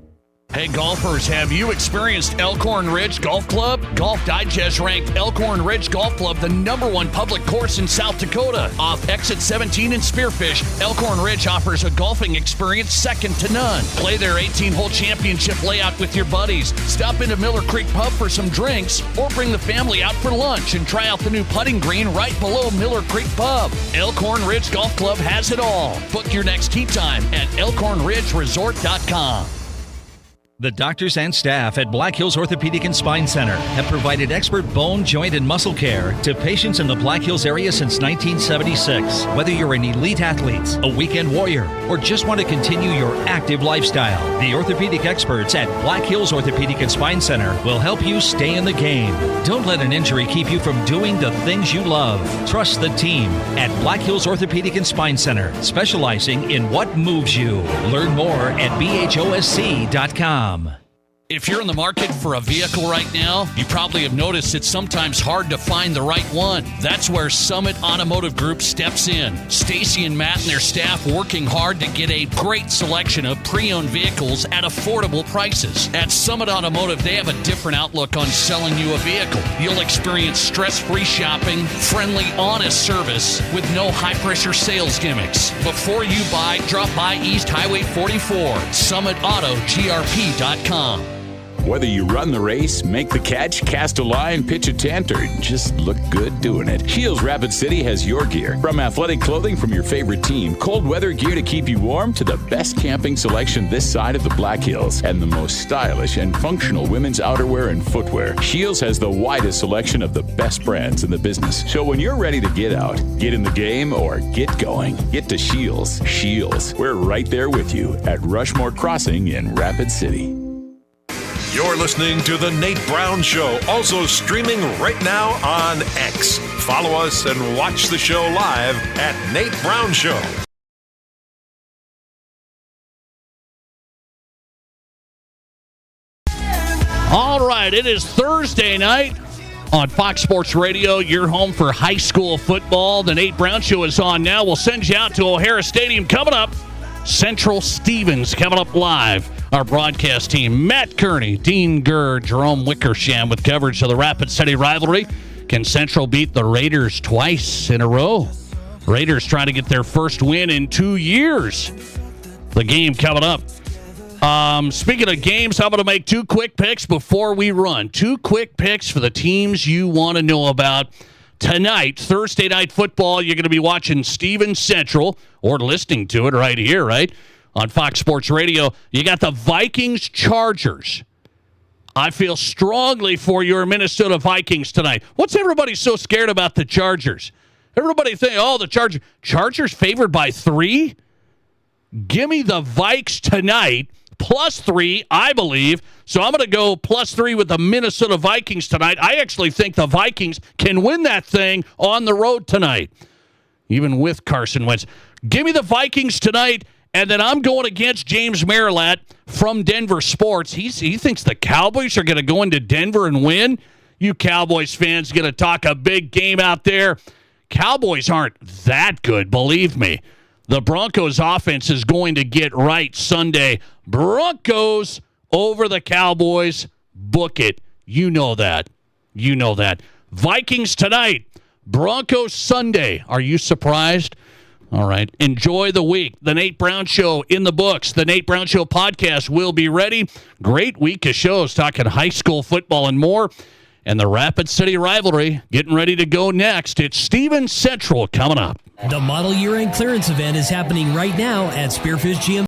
Hey, golfers, have you experienced Elkhorn Ridge Golf Club? Golf Digest ranked Elkhorn Ridge Golf Club the #1 public course in South Dakota. Off Exit 17 in Spearfish, Elkhorn Ridge offers a golfing experience second to none. Play their 18-hole championship layout with your buddies. Stop into Miller Creek Pub for some drinks, or bring the family out for lunch and try out the new putting green right below Miller Creek Pub. Elkhorn Ridge Golf Club has it all. Book your next tee time at elkhornridgeresort.com. The doctors and staff at Black Hills Orthopedic and Spine Center have provided expert bone, joint, and muscle care to patients in the Black Hills area since 1976. Whether you're an elite athlete, a weekend warrior, or just want to continue your active lifestyle, the orthopedic experts at Black Hills Orthopedic and Spine Center will help you stay in the game. Don't let an injury keep you from doing the things you love. Trust the team at Black Hills Orthopedic and Spine Center, specializing in what moves you. Learn more at bhosc.com. If you're in the market for a vehicle right now, you probably have noticed it's sometimes hard to find the right one. That's where Summit Automotive Group steps in. Stacy and Matt and their staff working hard to get a great selection of pre-owned vehicles at affordable prices. At Summit Automotive, they have a different outlook on selling you a vehicle. You'll experience stress-free shopping, friendly, honest service with no high-pressure sales gimmicks. Before you buy, drop by East Highway 44, SummitAutoGRP.com. Whether you run the race, make the catch, cast a line, pitch a tent, or just look good doing it, Shields Rapid City has your gear. From athletic clothing from your favorite team, cold weather gear to keep you warm, to the best camping selection this side of the Black Hills, and the most stylish and functional women's outerwear and footwear. Shields has the widest selection of the best brands in the business. So when you're ready to get out, get in the game, or get going, get to Shields. Shields, we're right there with you at Rushmore Crossing in Rapid City. You're listening to The Nate Brown Show, also streaming right now on X. Follow us and watch the show live at Nate Brown Show. All right, it is Thursday night on Fox Sports Radio, your home for high school football. The Nate Brown Show is on now. We'll send you out to O'Hara Stadium coming up. Central Stevens coming up live. Our broadcast team, Matt Kearney, Dean Gurr, Jerome Wickersham with coverage of the Rapid City rivalry. Can Central beat the Raiders twice in a row? Raiders trying to get their first win in 2 years. The game coming up. Speaking of games, I'm going to make 2 quick picks before we run. 2 quick picks for the teams you want to know about. Tonight, Thursday Night Football, you're going to be watching Stevens Central, or listening to it right here, right? On Fox Sports Radio. You got the Vikings Chargers. I feel strongly for your Minnesota Vikings tonight. What's everybody so scared about the Chargers? Everybody think, oh, the Chargers favored by 3? Give me the Vikes tonight, +3, I believe. So I'm going to go +3 with the Minnesota Vikings tonight. I actually think the Vikings can win that thing on the road tonight, even with Carson Wentz. Give me the Vikings tonight. And then I'm going against James Marilat from Denver Sports. He thinks the Cowboys are going to go into Denver and win. You Cowboys fans going to talk a big game out there. Cowboys aren't that good, believe me. The Broncos offense is going to get right Sunday. Broncos over the Cowboys. Book it. You know that. You know that. Vikings tonight. Broncos Sunday. Are you surprised? All right. Enjoy the week. The Nate Brown Show in the books. The Nate Brown Show podcast will be ready. Great week of shows talking high school football and more. And the Rapid City rivalry getting ready to go next. It's Stevens Central coming up. The model year-end clearance event is happening right now at Spearfish GM.